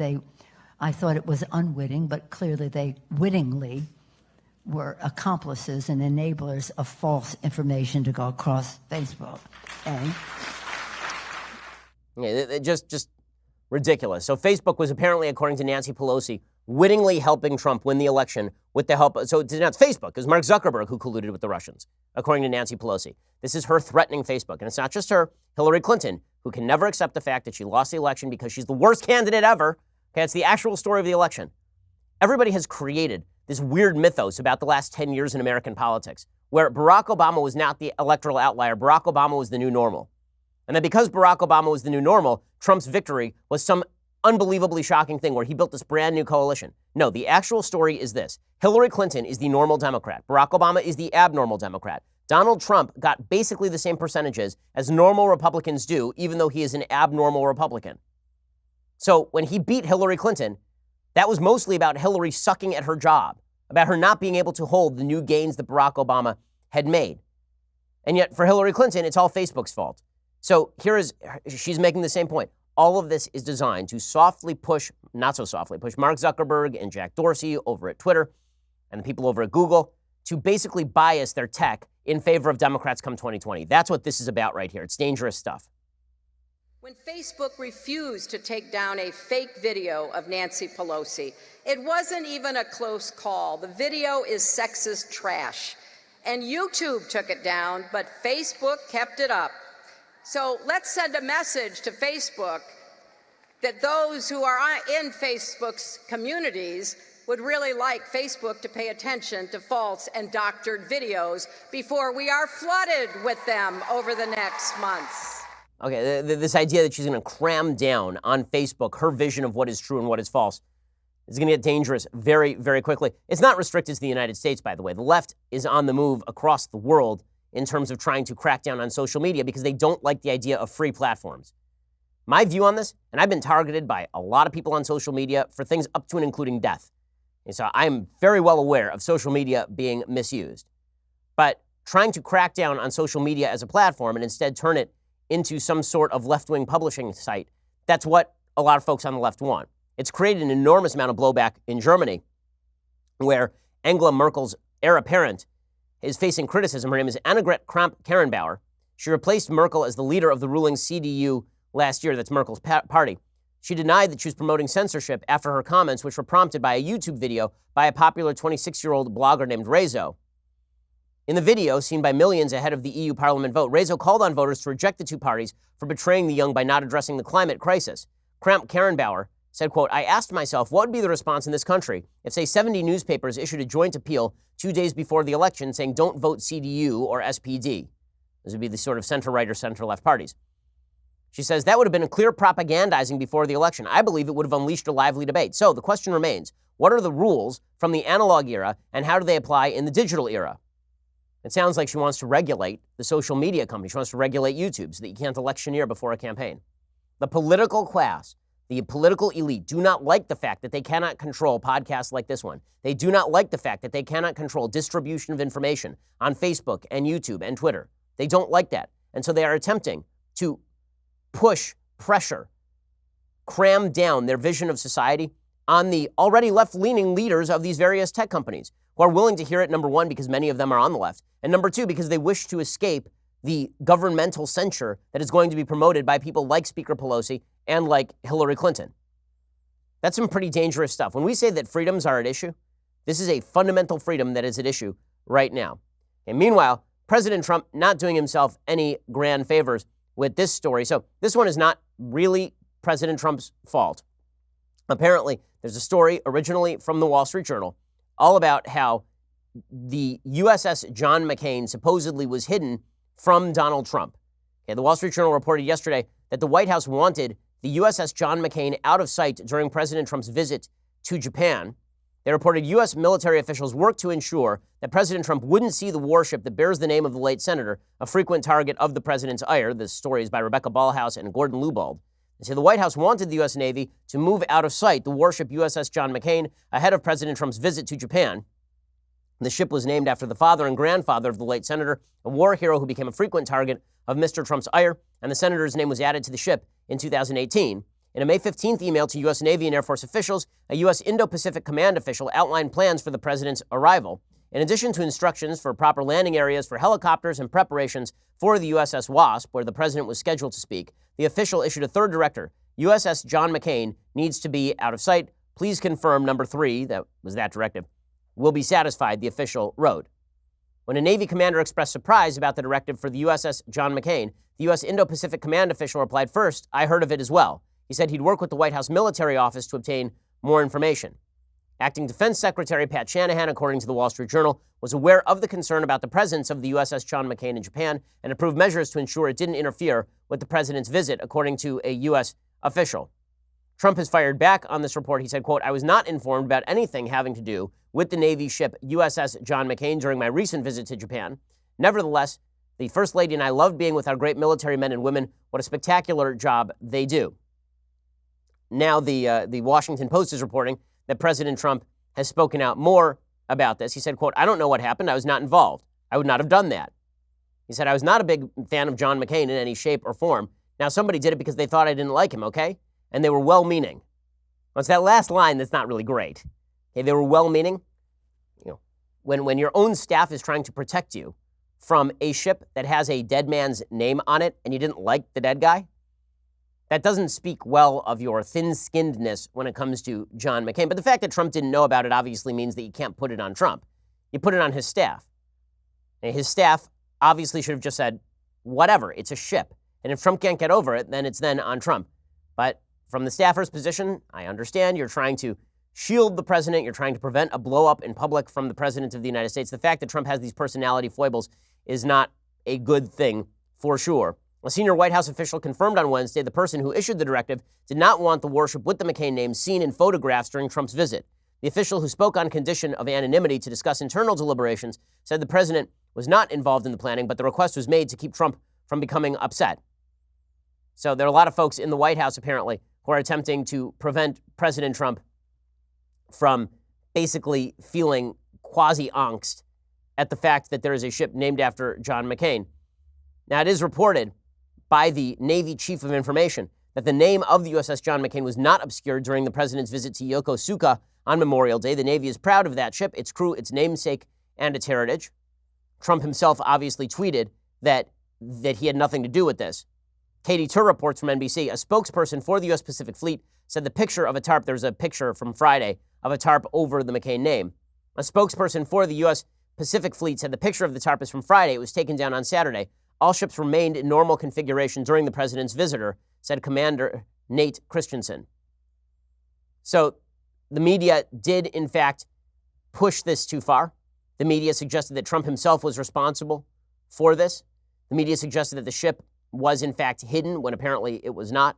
I thought it was unwitting, but clearly they wittingly were accomplices and enablers of false information to go across Facebook. Okay? Yeah, just ridiculous. So Facebook was apparently, according to Nancy Pelosi, wittingly helping Trump win the election with the help. So it's not Facebook. It was Mark Zuckerberg who colluded with the Russians, according to Nancy Pelosi. This is her threatening Facebook. And it's not just her, Hillary Clinton, who can never accept the fact that she lost the election because she's the worst candidate ever. Okay, it's the actual story of the election. Everybody has created this weird mythos about the last 10 years in American politics, where Barack Obama was not the electoral outlier. Barack Obama was the new normal. And that because Barack Obama was the new normal, Trump's victory was some unbelievably shocking thing where he built this brand new coalition. No, the actual story is this. Hillary Clinton is the normal Democrat. Barack Obama is the abnormal Democrat. Donald Trump got basically the same percentages as normal Republicans do, even though he is an abnormal Republican. So when he beat Hillary Clinton, that was mostly about Hillary sucking at her job, about her not being able to hold the new gains that Barack Obama had made. And yet for Hillary Clinton, it's all Facebook's fault. So she's making the same point. All of this is designed to softly push, not so softly, push Mark Zuckerberg and Jack Dorsey over at Twitter and the people over at Google to basically bias their tech in favor of Democrats come 2020. That's what this is about right here. It's dangerous stuff. When Facebook refused to take down a fake video of Nancy Pelosi, it wasn't even a close call. The video is sexist trash. And YouTube took it down, but Facebook kept it up. So let's send a message to Facebook. that those who are in Facebook's communities would really like Facebook to pay attention to false and doctored videos before we are flooded with them over the next months. Okay, this idea that she's going to cram down on Facebook her vision of what is true and what is false is going to get dangerous very, very quickly. It's not restricted to the United States, by the way. The left is on the move across the world in terms of trying to crack down on social media because they don't like the idea of free platforms. My view on this, and I've been targeted by a lot of people on social media for things up to and including death. And so I'm very well aware of social media being misused. But trying to crack down on social media as a platform and instead turn it into some sort of left-wing publishing site, that's what a lot of folks on the left want. It's created an enormous amount of blowback in Germany, where Angela Merkel's heir apparent is facing criticism. Her name is Annegret Kramp-Karrenbauer. She replaced Merkel as the leader of the ruling CDU last year. That's Merkel's party. She denied that she was promoting censorship after her comments, which were prompted by a YouTube video by a popular 26-year-old blogger named Rezo. In the video, seen by millions ahead of the EU Parliament vote, Rezo called on voters to reject the two parties for betraying the young by not addressing the climate crisis. Kramp-Karrenbauer said, quote, "I asked myself what would be the response in this country if, say, 70 newspapers issued a joint appeal 2 days before the election saying don't vote CDU or SPD. Those would be the sort of center-right or center-left parties. She says that would have been a clear propagandizing before the election. I believe it would have unleashed a lively debate. So the question remains, what are the rules from the analog era and how do they apply in the digital era?" It sounds like she wants to regulate the social media company. She wants to regulate YouTube so that you can't electioneer before a campaign. The political class, the political elite do not like the fact that they cannot control podcasts like this one. They do not like the fact that they cannot control distribution of information on Facebook and YouTube and Twitter. They don't like that. And so they are attempting to push, pressure, cram down their vision of society on the already left-leaning leaders of these various tech companies who are willing to hear it, number one, because many of them are on the left, and number two, because they wish to escape the governmental censure that is going to be promoted by people like Speaker Pelosi and like Hillary Clinton. That's some pretty dangerous stuff. When we say that freedoms are at issue, this is a fundamental freedom that is at issue right now. And meanwhile, President Trump not doing himself any grand favors with this story. So this one is not really President Trump's fault. Apparently, there's a story originally from the Wall Street Journal all about how the USS John McCain supposedly was hidden from Donald Trump. Okay, the Wall Street Journal reported yesterday that the White House wanted the USS John McCain out of sight during President Trump's visit to Japan. They reported U.S. military officials worked to ensure that President Trump wouldn't see the warship that bears the name of the late senator, a frequent target of the president's ire. This story is by Rebecca Ballhaus and Gordon Lubald. They say the White House wanted the U.S. Navy to move out of sight the warship USS John McCain ahead of President Trump's visit to Japan. The ship was named after the father and grandfather of the late senator, a war hero who became a frequent target of Mr. Trump's ire, and the senator's name was added to the ship in 2018. In a May 15th email to U.S. Navy and Air Force officials, a U.S. Indo-Pacific Command official outlined plans for the president's arrival. In addition to instructions for proper landing areas for helicopters and preparations for the USS Wasp, where the president was scheduled to speak, the official issued a third directive. USS John McCain needs to be out of sight. Please confirm number 3, that was that directive, will be satisfied, the official wrote. When a Navy commander expressed surprise about the directive for the USS John McCain, the U.S. Indo-Pacific Command official replied, "First, I heard of it as well." He said he'd work with the White House military office to obtain more information. Acting Defense Secretary Pat Shanahan, according to the Wall Street Journal, was aware of the concern about the presence of the USS John McCain in Japan and approved measures to ensure it didn't interfere with the president's visit, according to a U.S. official. Trump has fired back on this report. He said, quote, "I was not informed about anything having to do with the Navy ship USS John McCain during my recent visit to Japan. Nevertheless, the First Lady and I loved being with our great military men and women. What a spectacular job they do." Now the Washington Post is reporting that President Trump has spoken out more about this. He said, quote, "I don't know what happened. I was not involved. I would not have done that." He said, "I was not a big fan of John McCain in any shape or form. Now, somebody did it because they thought I didn't like him, okay? And they were well-meaning." Well, it's that last line that's not really great. Okay, they were well-meaning. You know, when your own staff is trying to protect you from a ship that has a dead man's name on it and you didn't like the dead guy, that doesn't speak well of your thin-skinnedness when it comes to John McCain. But the fact that Trump didn't know about it obviously means that you can't put it on Trump. You put it on his staff. And his staff obviously should have just said, whatever, it's a ship. And if Trump can't get over it, then it's then on Trump. But from the staffer's position, I understand you're trying to shield the president. You're trying to prevent a blow up in public from the president of the United States. The fact that Trump has these personality foibles is not a good thing for sure. A senior White House official confirmed on Wednesday the person who issued the directive did not want the worship with the McCain name seen in photographs during Trump's visit. The official, who spoke on condition of anonymity to discuss internal deliberations, said the president was not involved in the planning, but the request was made to keep Trump from becoming upset. So there are a lot of folks in the White House, apparently, who are attempting to prevent President Trump from basically feeling quasi-angst at the fact that there is a ship named after John McCain. Now, it is reported by the Navy Chief of Information that the name of the USS John McCain was not obscured during the president's visit to Yokosuka on Memorial Day. The Navy is proud of that ship, its crew, its namesake, and its heritage. Trump himself obviously tweeted that he had nothing to do with this. Katie Tur reports from NBC. A spokesperson for the U.S. Pacific Fleet said the picture of a tarp, there's a picture from Friday of a tarp over the McCain name. A spokesperson for the U.S. Pacific Fleet said the picture of the tarp is from Friday. It was taken down on Saturday. All ships remained in normal configuration during the president's visitor, said Commander Nate Christensen. So the media did, in fact, push this too far. The media suggested that Trump himself was responsible for this. The media suggested that the ship was, in fact, hidden when apparently it was not.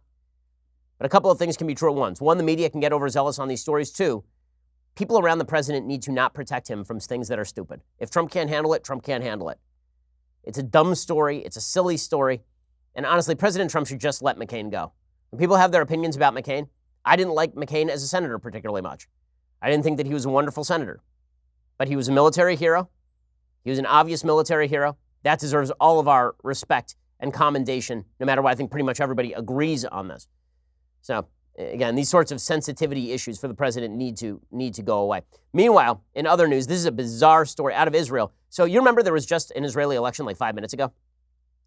But a couple of things can be true at once. One, the media can get overzealous on these stories. Two, people around the president need to not protect him from things that are stupid. If Trump can't handle it, Trump can't handle it. It's a dumb story. It's a silly story. And honestly, President Trump should just let McCain go. When people have their opinions about McCain, I didn't like McCain as a senator particularly much. I didn't think that he was a wonderful senator. But he was a military hero. He was an obvious military hero. That deserves all of our respect and commendation, no matter what. I think pretty much everybody agrees on this. So, again, these sorts of sensitivity issues for the president need to go away. Meanwhile, in other news, this is a bizarre story out of Israel. So you remember there was just an Israeli election like 5 minutes ago?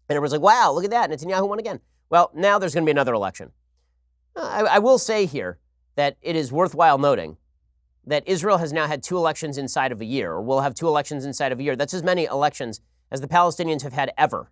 And it was like, wow, look at that, Netanyahu won again. Well, now there's going to be another election. I will say here that it is worthwhile noting that Israel has now had 2 elections inside of a year, or will have 2 elections inside of a year. That's as many elections as the Palestinians have had ever,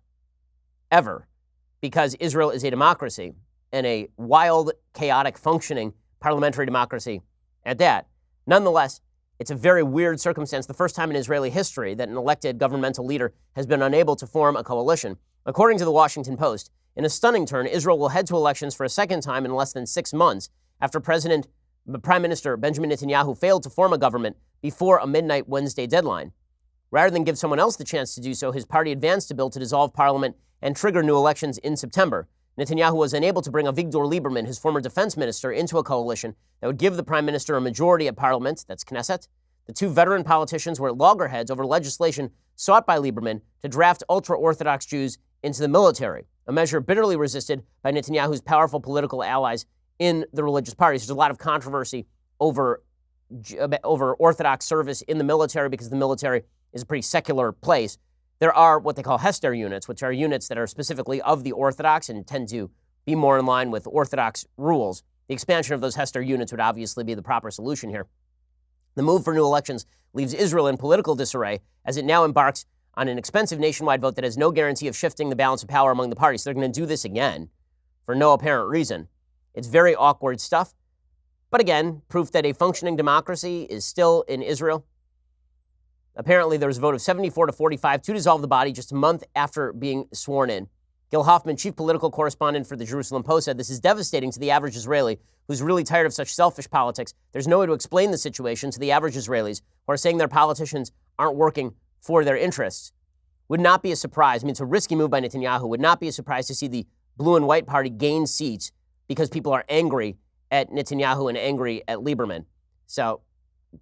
because Israel is a democracy and a wild, chaotic, functioning parliamentary democracy at that. Nonetheless, it's a very weird circumstance, the first time in Israeli history that an elected governmental leader has been unable to form a coalition. According to the Washington Post, in a stunning turn, Israel will head to elections for a second time in less than 6 months after Prime Minister Benjamin Netanyahu failed to form a government before a midnight Wednesday deadline. Rather than give someone else the chance to do so, his party advanced a bill to dissolve parliament and trigger new elections in September. Netanyahu was unable to bring Avigdor Lieberman, his former defense minister, into a coalition that would give the prime minister a majority at parliament, that's Knesset. The 2 veteran politicians were at loggerheads over legislation sought by Lieberman to draft ultra-Orthodox Jews into the military, a measure bitterly resisted by Netanyahu's powerful political allies in the religious parties. There's a lot of controversy over Orthodox service in the military because the military is a pretty secular place. There are what they call Hester units, which are units that are specifically of the Orthodox and tend to be more in line with Orthodox rules. The expansion of those Hester units would obviously be the proper solution here. The move for new elections leaves Israel in political disarray as it now embarks on an expensive nationwide vote that has no guarantee of shifting the balance of power among the parties. They're going to do this again for no apparent reason. It's very awkward stuff. But again, proof that a functioning democracy is still in Israel. Apparently, there was a vote of 74 to 45 to dissolve the body just a month after being sworn in. Gil Hoffman, chief political correspondent for the Jerusalem Post, said this is devastating to the average Israeli who's really tired of such selfish politics. There's no way to explain the situation to the average Israelis who are saying their politicians aren't working for their interests. Would not be a surprise. I mean, it's a risky move by Netanyahu. Would not be a surprise to see the blue and white party gain seats because people are angry at Netanyahu and angry at Lieberman. So,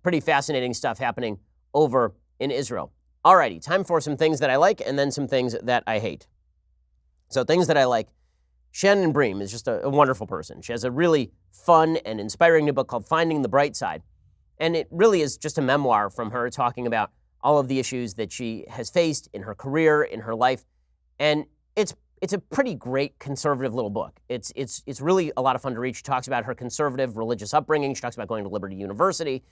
pretty fascinating stuff happening over in Israel. Alrighty, time for some things that I like and then some things that I hate. So things that I like. Shannon Bream is just a wonderful person. She has a really fun and inspiring new book called Finding the Bright Side. And it really is just a memoir from her talking about all of the issues that she has faced in her career, in her life. And it's a pretty great conservative little book. It's really a lot of fun to read. She talks about her conservative religious upbringing. She talks about going to Liberty University.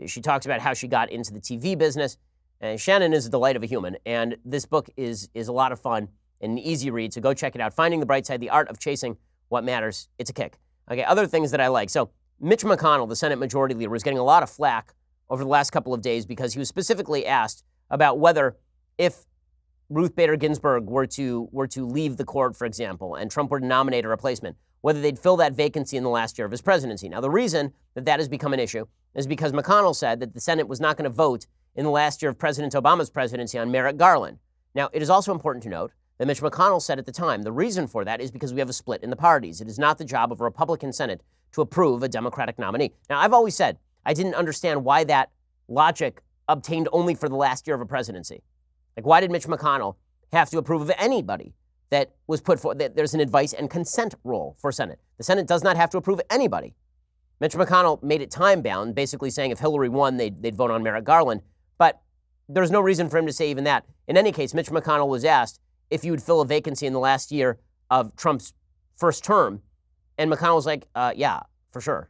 She talks about how she got into the TV business. And Shannon is a delight of a human. And this book is a lot of fun and an easy read. So go check it out. Finding the Bright Side, The Art of Chasing What Matters. It's a kick. Okay, other things that I like. So Mitch MCConnell, the Senate Majority Leader, was getting a lot of flack over the last couple of days because he was specifically asked about whether, if Ruth Bader Ginsburg were to leave the court, for example, and Trump were to nominate a replacement, whether they'd fill that vacancy in the last year of his presidency. Now, the reason that has become an issue is because McConnell said that the Senate was not going to vote in the last year of President Obama's presidency on Merrick Garland. Now, it is also important to note that Mitch MCConnell said at the time the reason for that is because we have a split in the parties. It is not the job of a Republican Senate to approve a Democratic nominee. Now, I've always said I didn't understand why that logic obtained only for the last year of a presidency. Like, why did Mitch MCConnell have to approve of anybody that was put forward? That there's an advice and consent role for Senate. The Senate does not have to approve anybody. Mitch MCConnell made it time-bound, basically saying if Hillary won, they'd vote on Merrick Garland. But there's no reason for him to say even that. In any case, Mitch MCConnell was asked if you would fill a vacancy in the last year of Trump's first term, and McConnell was like, yeah, for sure.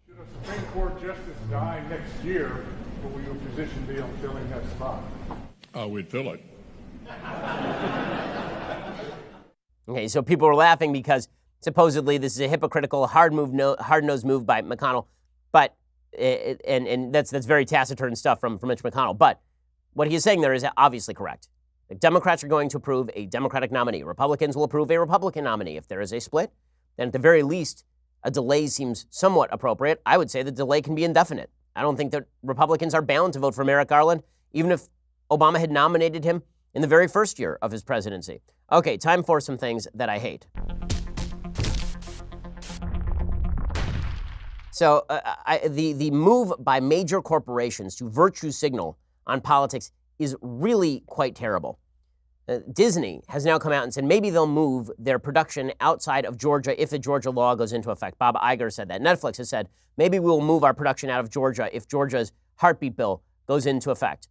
Should a Supreme Court justice die next year, what will your position be on filling that spot? We'd fill it. Okay, so people were laughing because supposedly this is a hypocritical, hard-nosed move by McConnell, but and that's very taciturn stuff from Mitch McConnell. But what he is saying there is obviously correct. The Democrats are going to approve a Democratic nominee. Republicans will approve a Republican nominee. If there is a split, then at the very least, a delay seems somewhat appropriate. I would say the delay can be indefinite. I don't think that Republicans are bound to vote for Merrick Garland, even if Obama had nominated him in the very first year of his presidency. Okay, time for some things that I hate. So the move by major corporations to virtue signal on politics is really quite terrible. Disney has now come out and said maybe they'll move their production outside of Georgia if the Georgia law goes into effect. Bob Iger said that. Netflix has said maybe we'll move our production out of Georgia if Georgia's heartbeat bill goes into effect.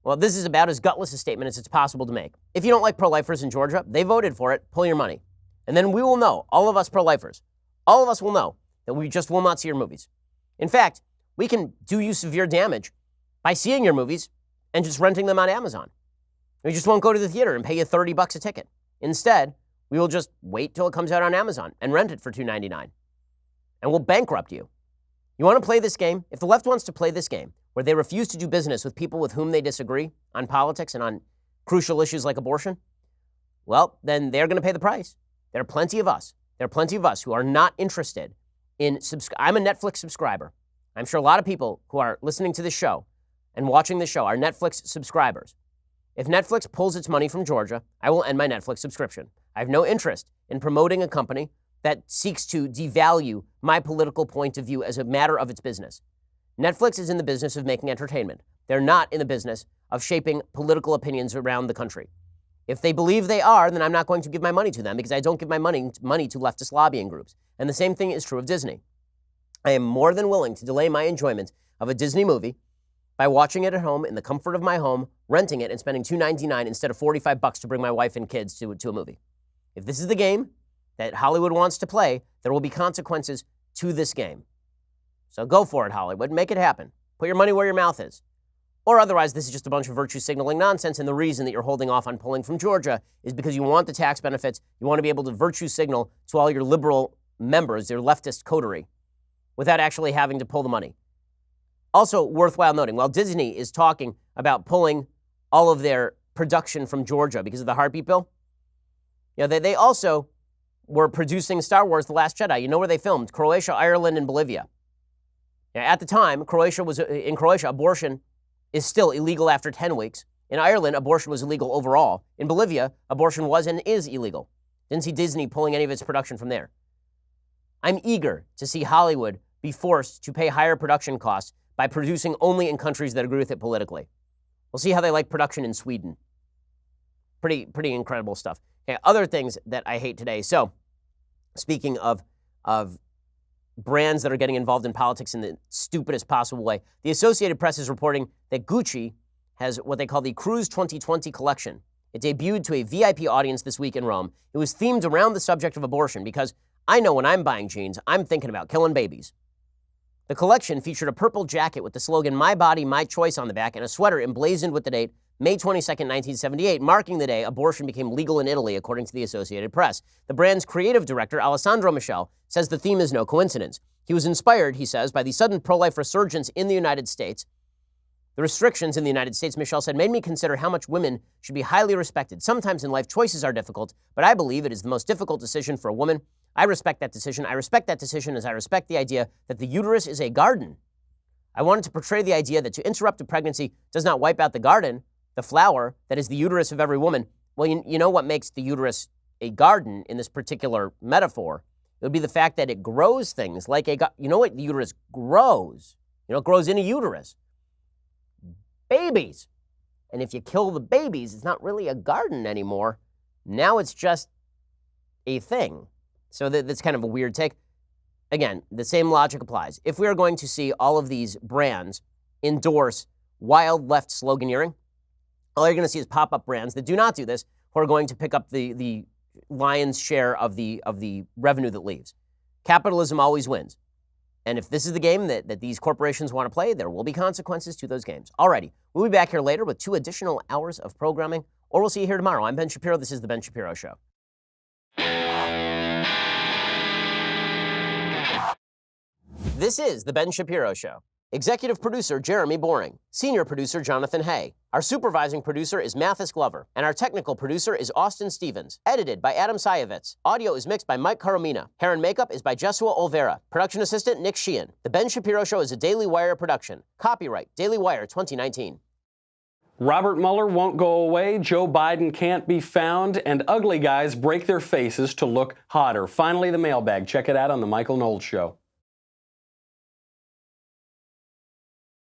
Well, this is about as gutless a statement as it's possible to make. If you don't like pro-lifers in Georgia, they voted for it, pull your money. And then we will know, all of us pro-lifers, all of us will know that we just will not see your movies. In fact, we can do you severe damage by seeing your movies and just renting them on Amazon. We just won't go to the theater and pay you $30 a ticket. Instead, we will just wait till it comes out on Amazon and rent it for $2.99. And we'll bankrupt you. You want to play this game? If the left wants to play this game, where they refuse to do business with people with whom they disagree on politics and on crucial issues like abortion, well, then they're going to pay the price. There are plenty of us. There are plenty of us who are not interested in I'm a Netflix subscriber. I'm sure a lot of people who are listening to this show and watching this show are Netflix subscribers. If Netflix pulls its money from Georgia, I will end my Netflix subscription. I have no interest in promoting a company that seeks to devalue my political point of view as a matter of its business. Netflix is in the business of making entertainment. They're not in the business of shaping political opinions around the country. If they believe they are, then I'm not going to give my money to them because I don't give my money to leftist lobbying groups. And the same thing is true of Disney. I am more than willing to delay my enjoyment of a Disney movie by watching it at home in the comfort of my home, renting it, and spending $2.99 instead of $45 to bring my wife and kids to a movie. If this is the game that Hollywood wants to play, there will be consequences to this game. So go for it, Hollywood. Make it happen. Put your money where your mouth is. Or otherwise, this is just a bunch of virtue signaling nonsense, and the reason that you're holding off on pulling from Georgia is because you want the tax benefits. You want to be able to virtue signal to all your liberal members, your leftist coterie, without actually having to pull the money. Also worthwhile noting, while Disney is talking about pulling all of their production from Georgia because of the heartbeat bill, they also were producing Star Wars: The Last Jedi. You know where they filmed? Croatia, Ireland, and Bolivia. At the time, in Croatia, abortion is still illegal after 10 weeks. In Ireland, abortion was illegal overall. In Bolivia, abortion was and is illegal. Didn't see Disney pulling any of its production from there. I'm eager to see Hollywood be forced to pay higher production costs by producing only in countries that agree with it politically. We'll see how they like production in Sweden. Pretty incredible stuff. Okay, other things that I hate today. So, speaking of brands that are getting involved in politics in the stupidest possible way, the Associated Press is reporting that Gucci has what they call the Cruise 2020 collection. It debuted to a VIP audience this week in Rome. It was themed around the subject of abortion because I know when I'm buying jeans, I'm thinking about killing babies. The collection featured a purple jacket with the slogan, "My Body, My Choice" on the back and a sweater emblazoned with the date, May 22, 1978, marking the day abortion became legal in Italy, according to the Associated Press. The brand's creative director, Alessandro Michel, says the theme is no coincidence. He was inspired, he says, by the sudden pro-life resurgence in the United States. The restrictions in the United States, Michel said, made me consider how much women should be highly respected. Sometimes in life, choices are difficult, but I believe it is the most difficult decision for a woman. I respect that decision. I respect that decision as I respect the idea that the uterus is a garden. I wanted to portray the idea that to interrupt a pregnancy does not wipe out the garden, the flower that is the uterus of every woman. Well, you know what makes the uterus a garden in this particular metaphor? It would be the fact that it grows things like you know what the uterus grows? You know, it grows in a uterus. Babies. And if you kill the babies, it's not really a garden anymore. Now it's just a thing. So that's kind of a weird take. Again, the same logic applies. If we are going to see all of these brands endorse wild left sloganeering, all you're going to see is pop-up brands that do not do this, who are going to pick up the lion's share of the revenue that leaves. Capitalism always wins. And if this is the game that these corporations want to play, there will be consequences to those games. Alrighty, we'll be back here later with 2 additional hours of programming, or we'll see you here tomorrow. I'm Ben Shapiro. This is The Ben Shapiro Show. This is The Ben Shapiro Show. Executive producer Jeremy Boring. Senior producer Jonathan Hay. Our supervising producer is Mathis Glover. And our technical producer is Austin Stevens. Edited by Adam Sayevitz. Audio is mixed by Mike Caromina. Hair and makeup is by Jesua Olvera. Production assistant Nick Sheehan. The Ben Shapiro Show is a Daily Wire production. Copyright Daily Wire 2019. Robert Mueller won't go away, Joe Biden can't be found, and ugly guys break their faces to look hotter. Finally, the mailbag. Check it out on The Michael Knowles Show.